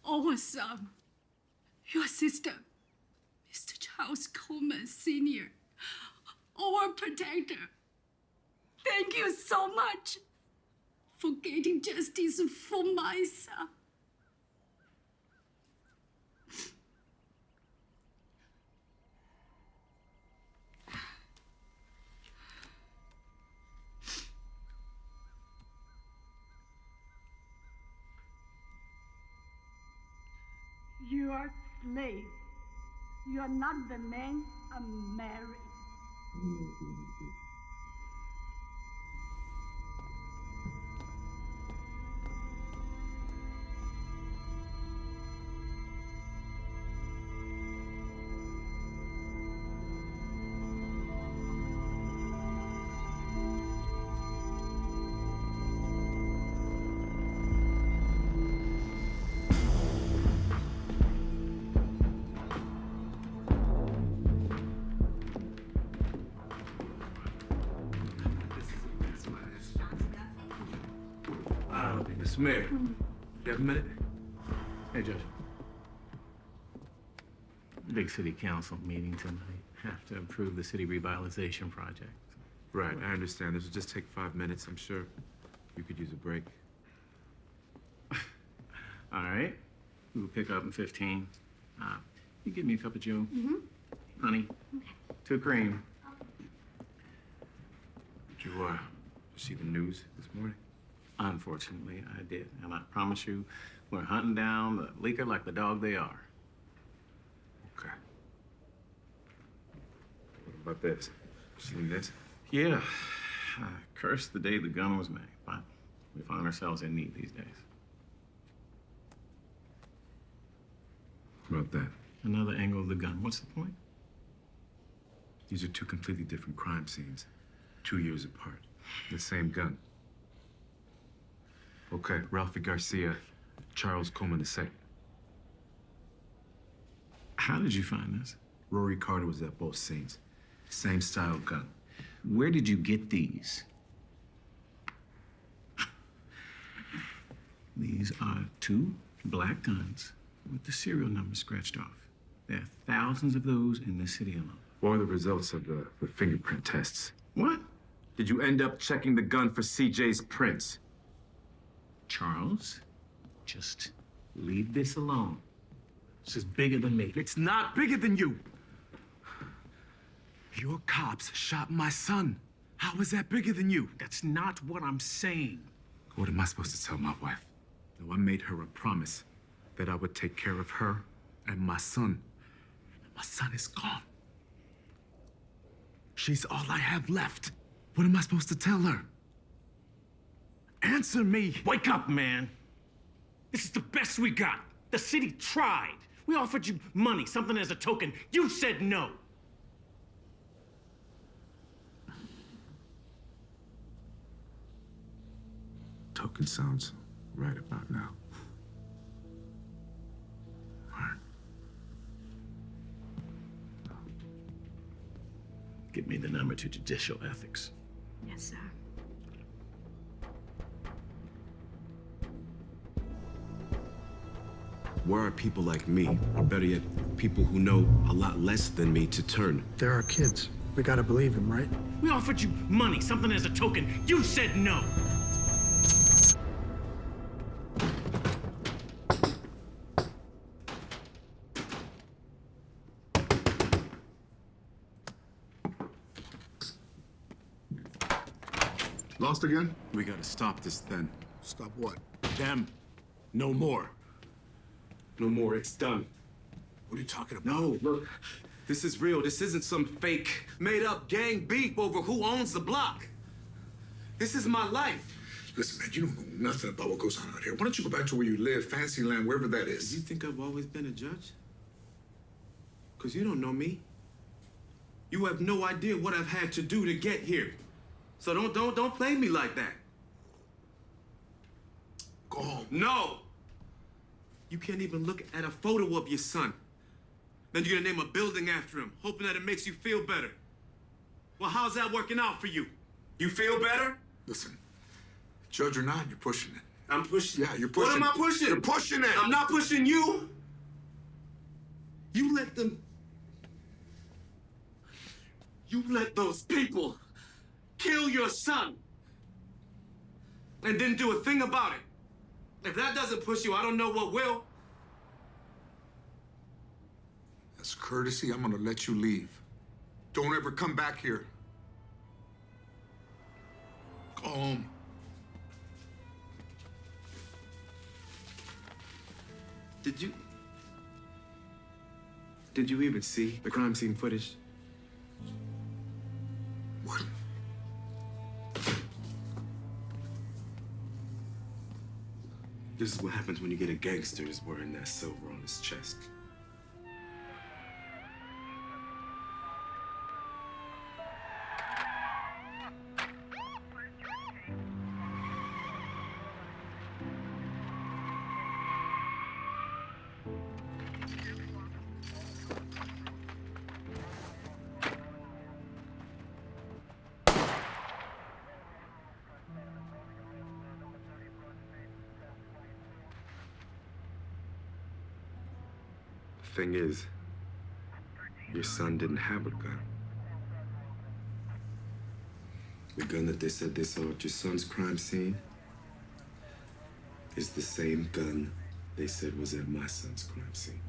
Our son, your sister, Mr. Charles Coleman Sr., our protector. Thank you so much for getting justice for my son. You are slave. You are not the man I'm married. Mr. Mayor, you have a minute? Hey, Judge. Big city council meeting tonight. Have to approve the city revitalization project. Right, I understand. This will just take 5 minutes. I'm sure you could use a break. All right. We'll pick up in 15. You give me a cup of Joe. Honey. Okay. 2 cream. Did you see the news this morning? Unfortunately, I did. And I promise you, we're hunting down the leaker like the dog they are. Okay. What about this? Seen this? Yeah. Curse the day the gun was made, but we find ourselves in need these days. What about that? Another angle of the gun. What's the point? These are 2 completely different crime scenes, 2 years apart. The same gun. Okay, Ralphie Garcia, Charles Coleman II. How did you find this? Rory Carter was at both scenes. Same style gun. Where did you get these? These are 2 black guns with the serial number scratched off. There are thousands of those in the city alone. What are the results of the fingerprint tests? What? Did you end up checking the gun for CJ's prints? Charles, just leave this alone. This is bigger than me. It's not bigger than you. Your cops shot my son. How is that bigger than you? That's not what I'm saying. What am I supposed to tell my wife? No, I made her a promise that I would take care of her and my son. My son is gone. She's all I have left. What am I supposed to tell her? Answer me! Wake up, man. This is the best we got. The city tried. We offered you money, something as a token. You said no. Token sounds right about now. Give me the number to judicial ethics. Yes, sir. Where are people like me, or better yet, people who know a lot less than me to turn? They're our kids. We gotta believe them, right? We offered you money, something as a token. You said no. Lost again? We gotta stop this then. Stop what? Them. No more. No more. It's done. What are you talking about? No, look. This is real. This isn't some fake, made-up gang beef over who owns the block. This is my life. Listen, man, you don't know nothing about what goes on out here. Why don't you go back to where you live, Fantasyland, wherever that is? Do you think I've always been a judge? Because you don't know me. You have no idea what I've had to do to get here. So don't play me like that. Go home. No! You can't even look at a photo of your son. Then you're gonna name a building after him, hoping that it makes you feel better. Well, how's that working out for you? You feel better? Listen, judge or not, you're pushing it. I'm pushing. Yeah, you're pushing. What am I pushing? You're pushing it. I'm not pushing you. You let them. You let those people kill your son and didn't do a thing about it. If that doesn't push you, I don't know what will. As courtesy, I'm gonna let you leave. Don't ever come back here. Go home. Did you even see the crime scene footage? What? This is what happens when you get a gangster who's wearing that silver on his chest. The thing is, your son didn't have a gun. The gun that they said they saw at your son's crime scene is the same gun they said was at my son's crime scene.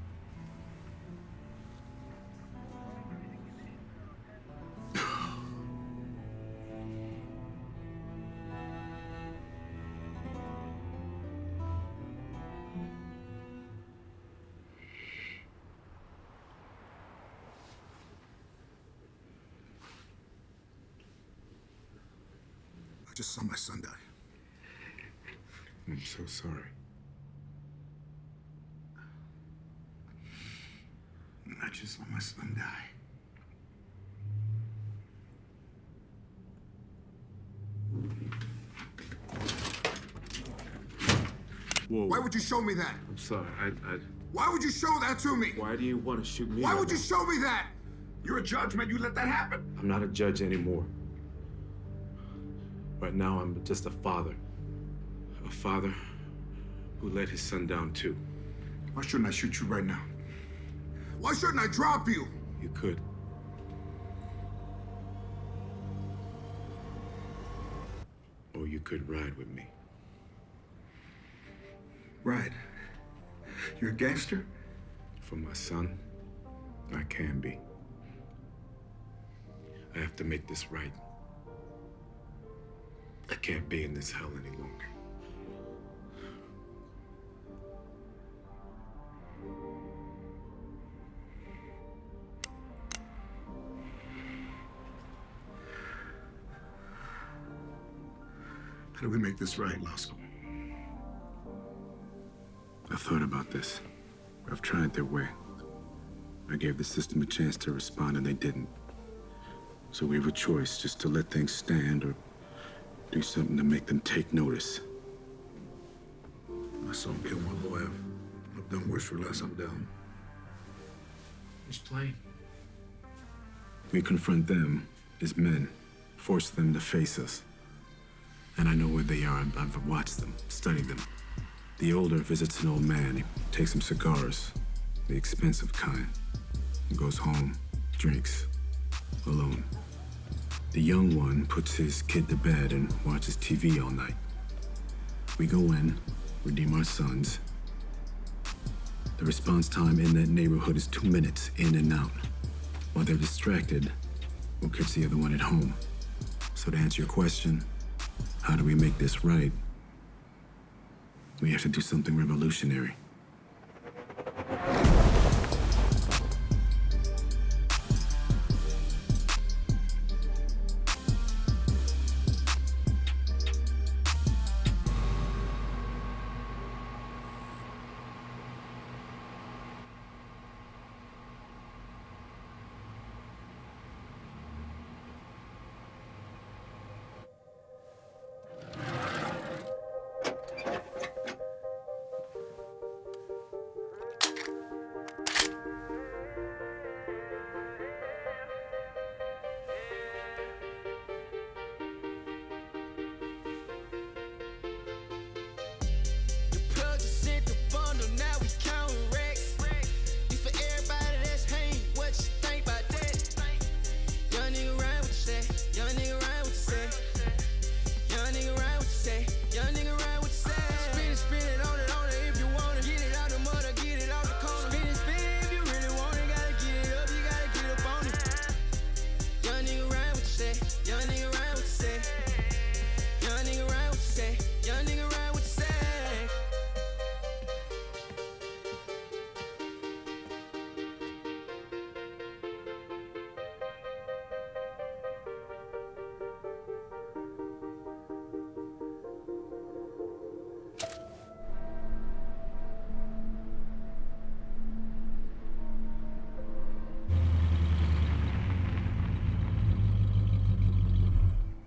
I just saw my son die. I'm so sorry. I just saw my son die. Whoa. Why would you show me that? I'm sorry. Why would you show that to me? Why do you want to shoot me? Why right would you now? show me that? You're a judge, man. You let that happen. I'm not a judge anymore. Right now, I'm just a father. A father who let his son down, too. Why shouldn't I shoot you right now? Why shouldn't I drop you? You could. Or you could ride with me. Ride? You're a gangster? For my son, I can be. I have to make this right. I can't be in this hell any longer. How do we make this right, Lasco? I've thought about this. I've tried their way. I gave the system a chance to respond and they didn't. So we have a choice, just to let things stand or do something to make them take notice. My son killed my boy. I've done worse for less. I'm down. Just playing. We confront them as men, force them to face us. And I know where they are. I've watched them, studied them. The older visits an old man. He takes some cigars, the expensive kind. He goes home, drinks, alone. The young one puts his kid to bed and watches TV all night. We go in, redeem our sons. The response time in that neighborhood is 2 minutes in and out. While they're distracted, we'll catch the other one at home. So to answer your question, how do we make this right? We have to do something revolutionary. Young nigga ride what you say. Young nigga ride what you say. Young nigga ride what you say.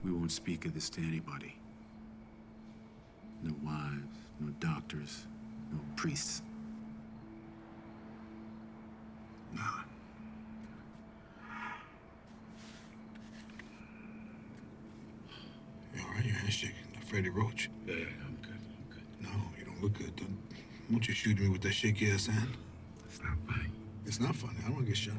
We won't speak of this to anybody. No wives, no doctors, no priests. None. You all right? Your hand's shaking. Like Freddie Roach. Yeah, I'm good. No, you don't look good. Don't you shoot me with that shaky ass hand? It's not funny. It's not funny. I don't want to get shot.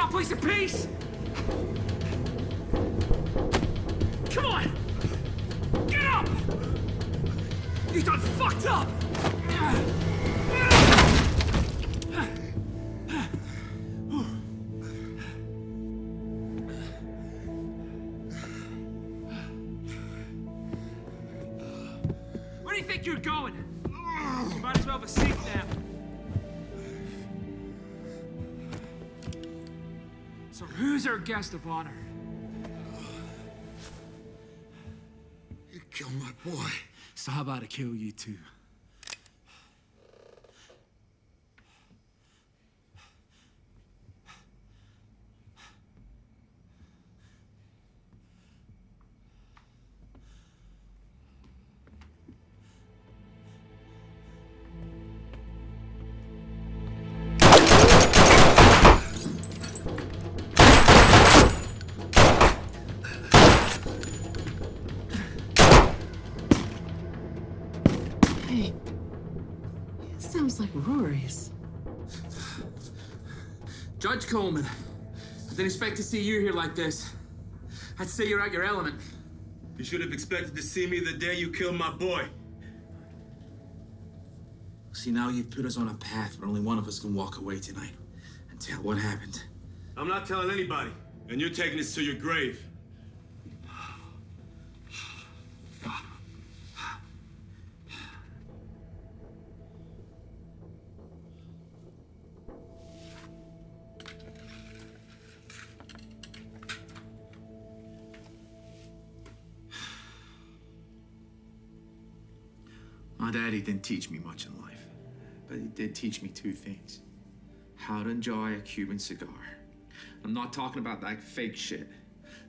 Place of peace! Come on! Get up! You done fucked up! Where do you think you're going? You might as well have a seat now. So who's our guest of honor? You killed my boy. So how about I kill you too? Hey, it sounds like Rory's. Judge Coleman, I didn't expect to see you here like this. I'd say you're out your element. You should have expected to see me the day you killed my boy. See, now you've put us on a path where only one of us can walk away tonight and tell what happened. I'm not telling anybody, and you're taking this to your grave. My daddy didn't teach me much in life, but he did teach me two things. How to enjoy a Cuban cigar. I'm not talking about that fake shit.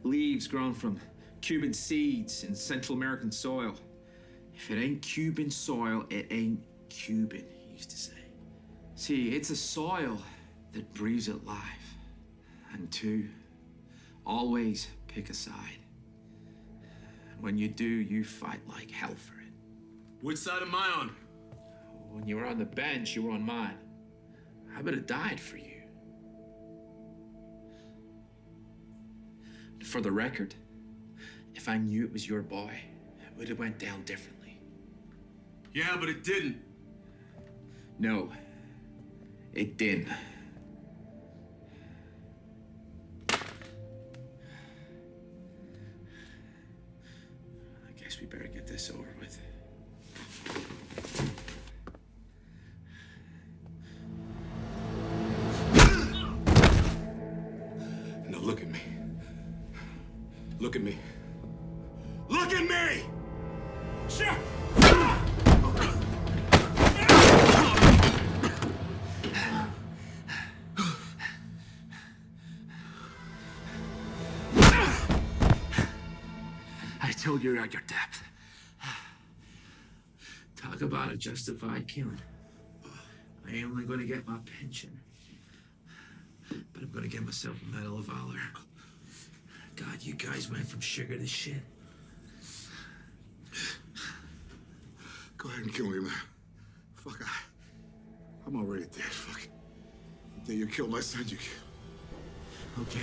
Leaves grown from Cuban seeds in Central American soil. If it ain't Cuban soil, it ain't Cuban, he used to say. See, it's a soil that breathes it life. And two, always pick a side. And when you do, you fight like hell for it. Which side am I on? When you were on the bench, you were on mine. I would have died for you. For the record, if I knew it was your boy, it would have went down differently. Yeah, but it didn't. No, it didn't. I guess we better get this over with. Now look at me. Look at me. Look at me! Sure. I told you you're at your depth. Talk about a justified killing. I ain't only gonna get my pension, but I'm gonna get myself a Medal of Valor. God, you guys went from sugar to shit. Go ahead and kill me, man. Fuck, I'm already dead. Fuck. The day you killed my son, you killed. Okay.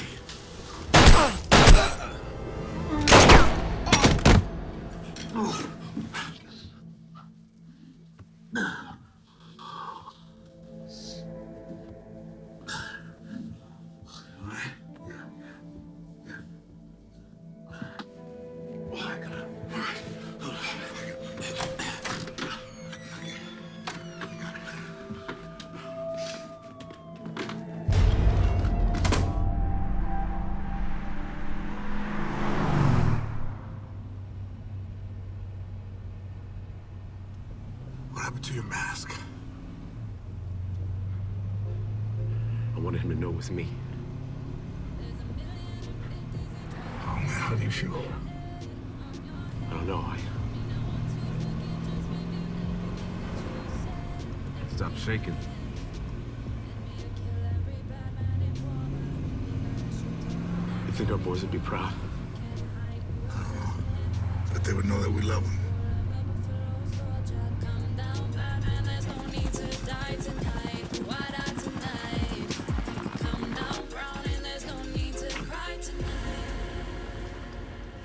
What happened to your mask? I wanted him to know it was me. Oh, man, how do you feel? I don't know. Stop shaking. You think our boys would be proud? I don't know. But they would know that we love them.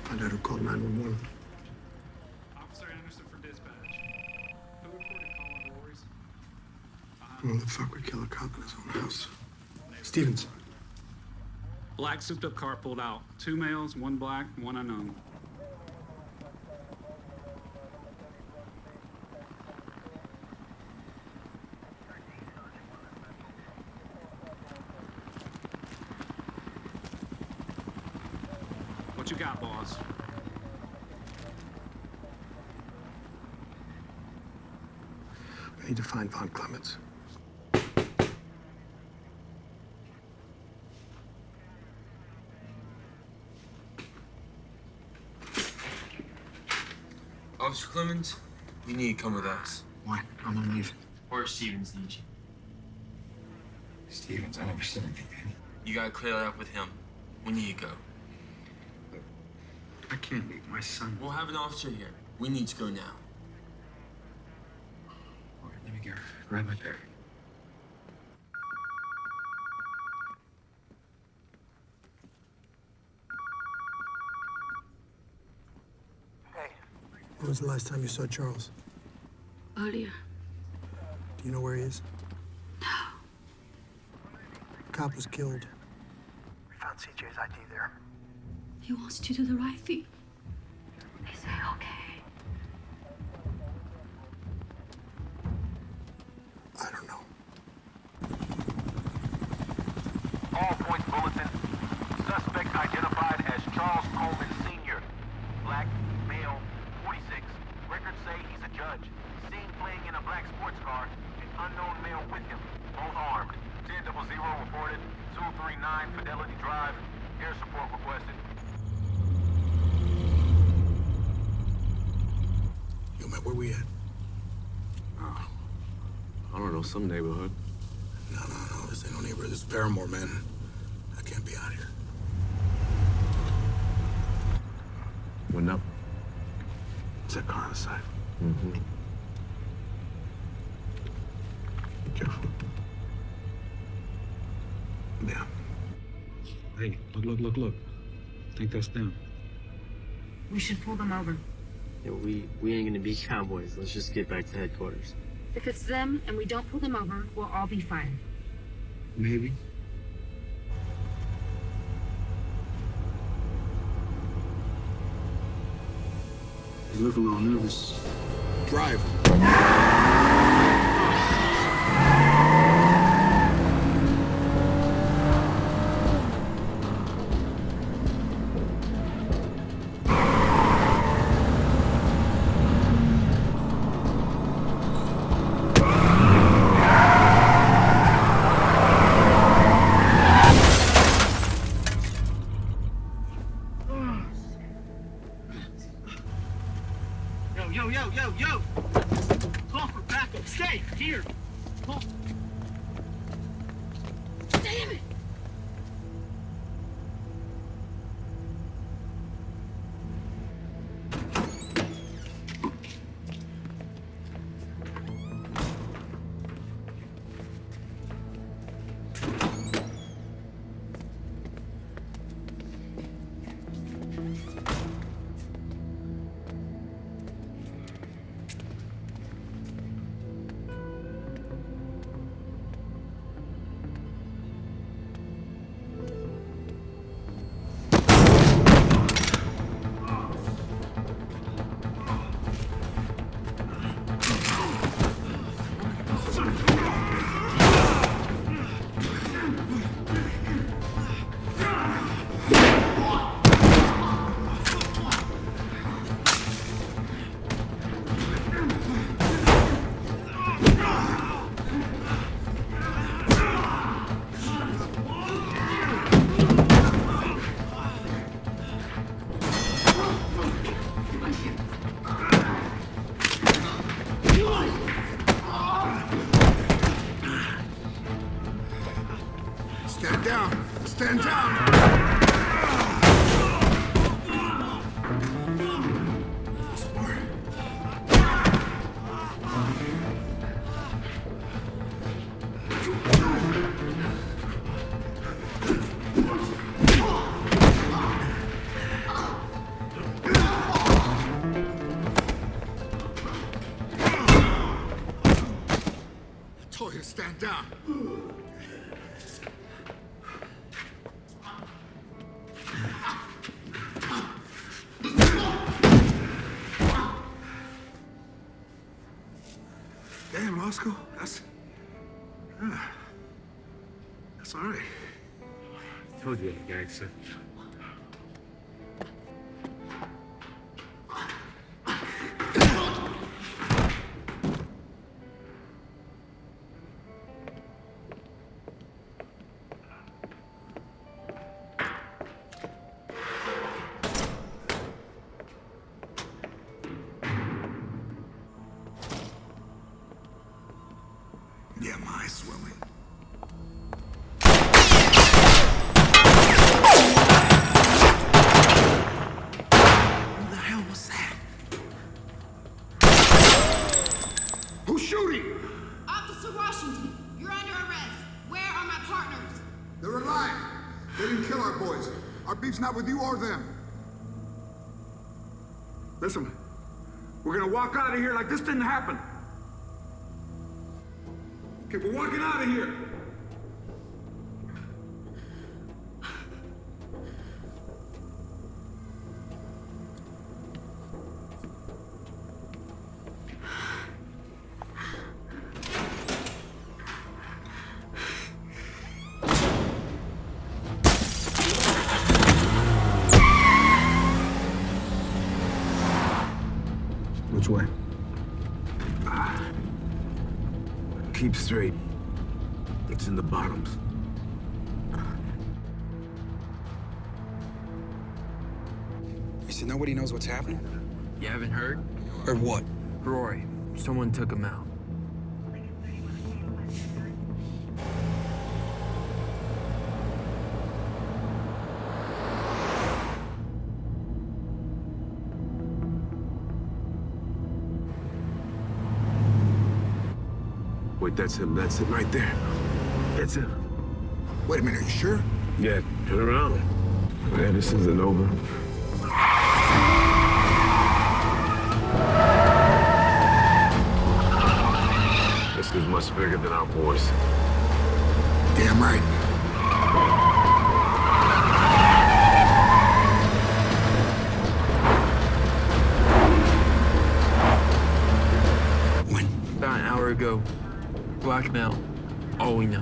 My dad called 911. Officer Anderson for dispatch. Who reported Colin Rory's? Who the fuck would kill a cop in his own house? Stevens. Black souped up car pulled out. 2 males, 1 black, 1 unknown. What you got, boss? We need to find Von Clemens. Officer Clemens, you need to come with us. Why? I'm on leave. Or Stevens needs you. Stevens, I never said anything to him. You gotta clear that up with him. We need to go. I can't leave my son. We'll have an officer here. We need to go now. All right, let me get grab my bag. When was the last time you saw Charles? Earlier. Do you know where he is? No. Cop was killed. We found CJ's ID there. He wants to do the right thing. Is he okay? I don't know. All points bulletin. Suspect identified as Charles Coleman Sr. Black, male, 46. Records say he's a judge. Seen fleeing in a black sports car. An unknown male with him. Both armed. 10-0 reported. 239 Fidelity Drive. Air support requested. Yo, man, where we at? I don't know, some neighborhood. No, this ain't no neighborhood. This is Paramore, man. I can't be out here. Went up. It's that car on the side. Mm-hmm. Be careful. Yeah. Hey, look. Think that's them? We should pull them over. Yeah, we ain't gonna be cowboys. Let's just get back to headquarters. If it's them and we don't pull them over, we'll all be fine. Maybe. You look a little nervous. Drive. Yo! Call for backup. Stay here. Call. Damn it! Stand down! Stand down! I told you to stand down. Damn, Roscoe, that's all right. Told you, gangster. Yeah, my eyes swimming. What the hell was that? Who's shooting? Officer Washington, you're under arrest. Where are my partners? They're alive. They didn't kill our boys. Our beef's not with you or them. Listen, we're gonna walk out of here like this didn't happen. Okay, we're walking out of here. Which way? Keep straight. It's in the bottoms. So nobody knows what's happening? You haven't heard? Or what? Roy, someone took him out. Wait, that's him. That's it right there. That's him. Wait a minute, are you sure? Yeah, turn around. Yeah, this isn't over. This is much bigger than our boys. Damn right. About an hour ago. Blackmail. All we know.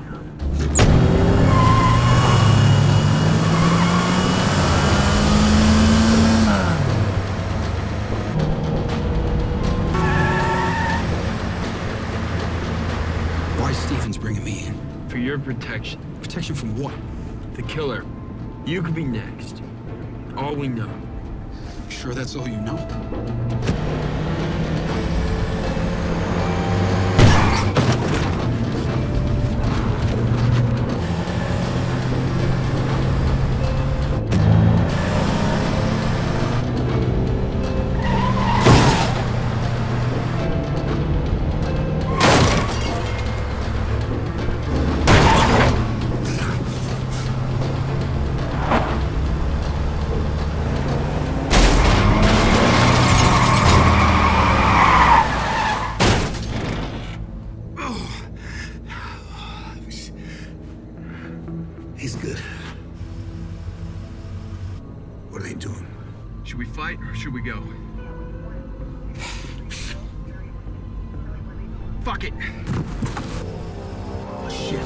Why Stephen's bringing me in? For your protection. Protection from what? The killer. You could be next. All we know. Sure that's all you know? He's good. What are they doing? Should we fight or should we go? Fuck it. Shit.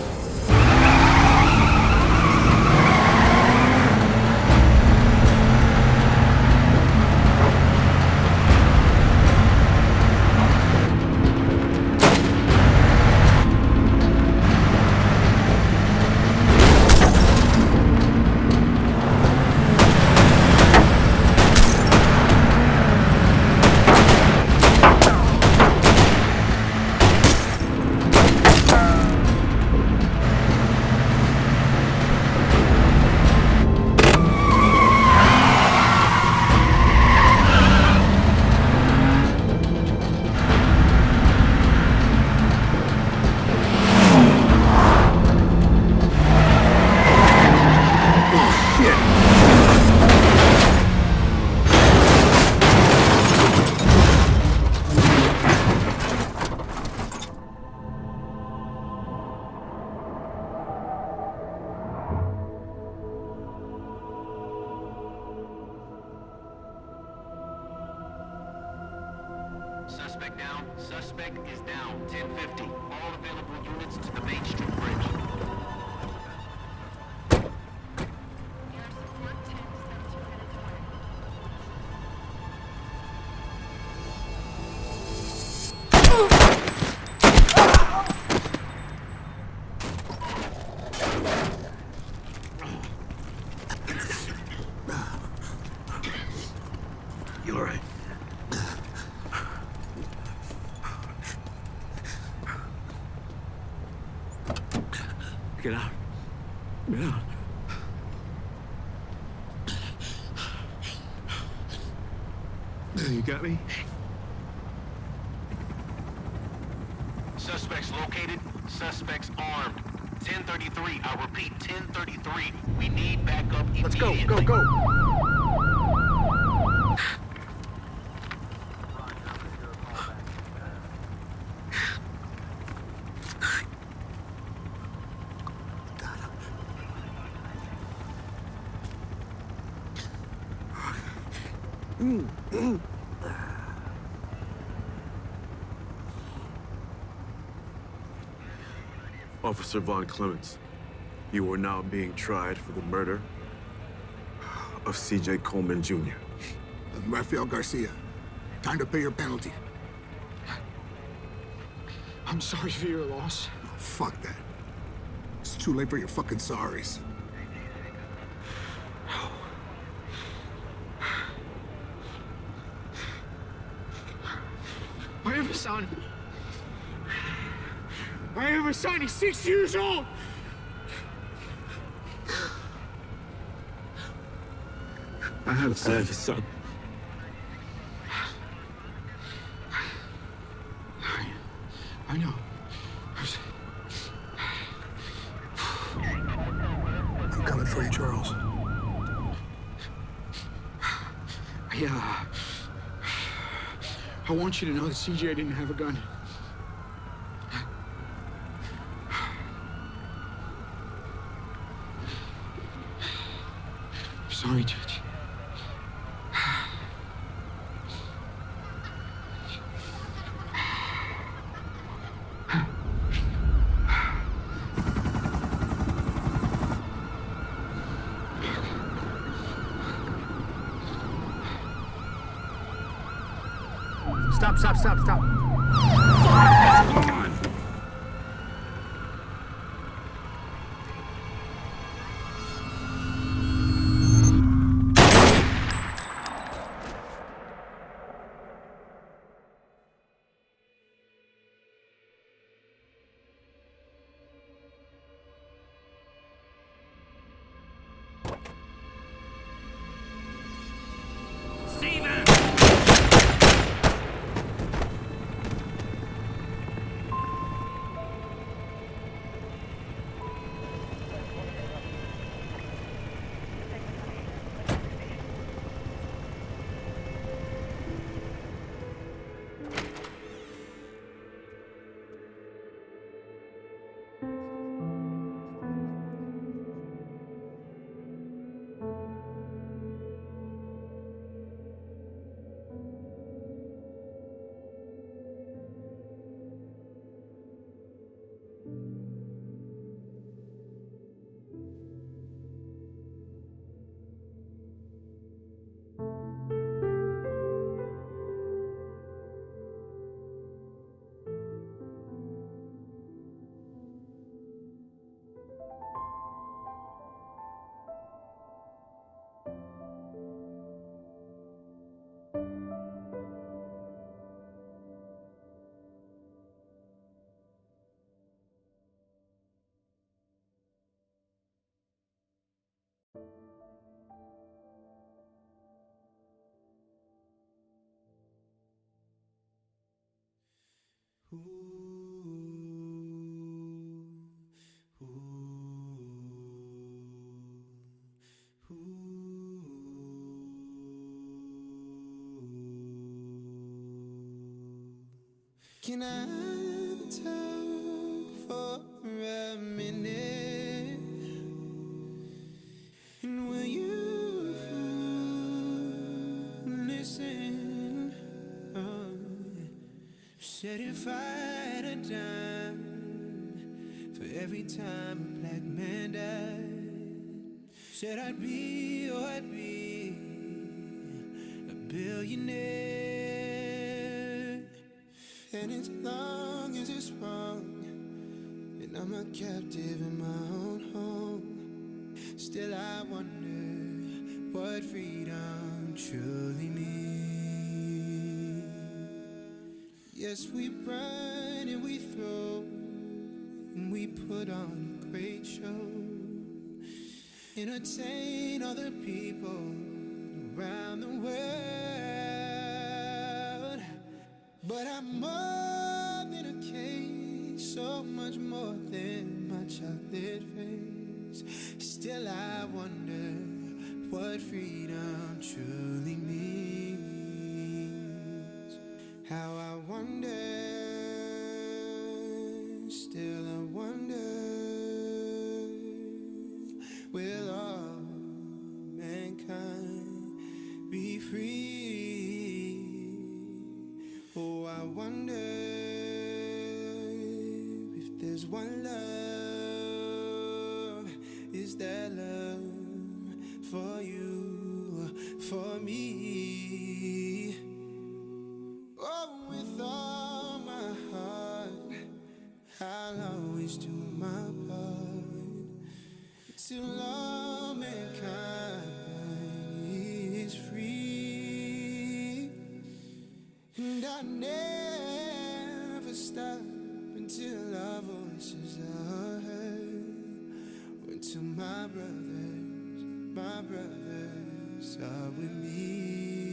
Suspect down. Suspect is down. 1050. All available units to the Main Street Bridge. You all right? Get out. Get out. You got me? Suspects located. Suspects armed. 1033. I repeat, 1033. We need backup immediately. Let's go. Officer Von Clemens, you are now being tried for the murder of C.J. Coleman Jr. Rafael Garcia, time to pay your penalty. I'm sorry for your loss. Oh, fuck that. It's too late for your fucking sorries. I have a son. He's 6 years old. I have a son. I know. I'm coming for you, Charles. I want you to know that CJ didn't have a gun. I'm sorry, Judge. Stop. Can I talk for a minute? And will you listen? Said if I had a dime for every time a black man died, said I'd be a billionaire. And as long as it's wrong, and I'm a captive in my own home, still I wonder what freedom truly means. Yes, we run and we throw, and we put on a great show, entertain other people around the world. But I'm more than a cake, so much more than my chocolate face. Still I wonder what freedom truly means. How I wonder, still I wonder, will all mankind be free? Oh, I wonder if there's one love, is that love for you, for me? Oh, with all my heart, I'll always do my part till all mankind is free. And I never stop until our voices are heard, until my brothers are with me.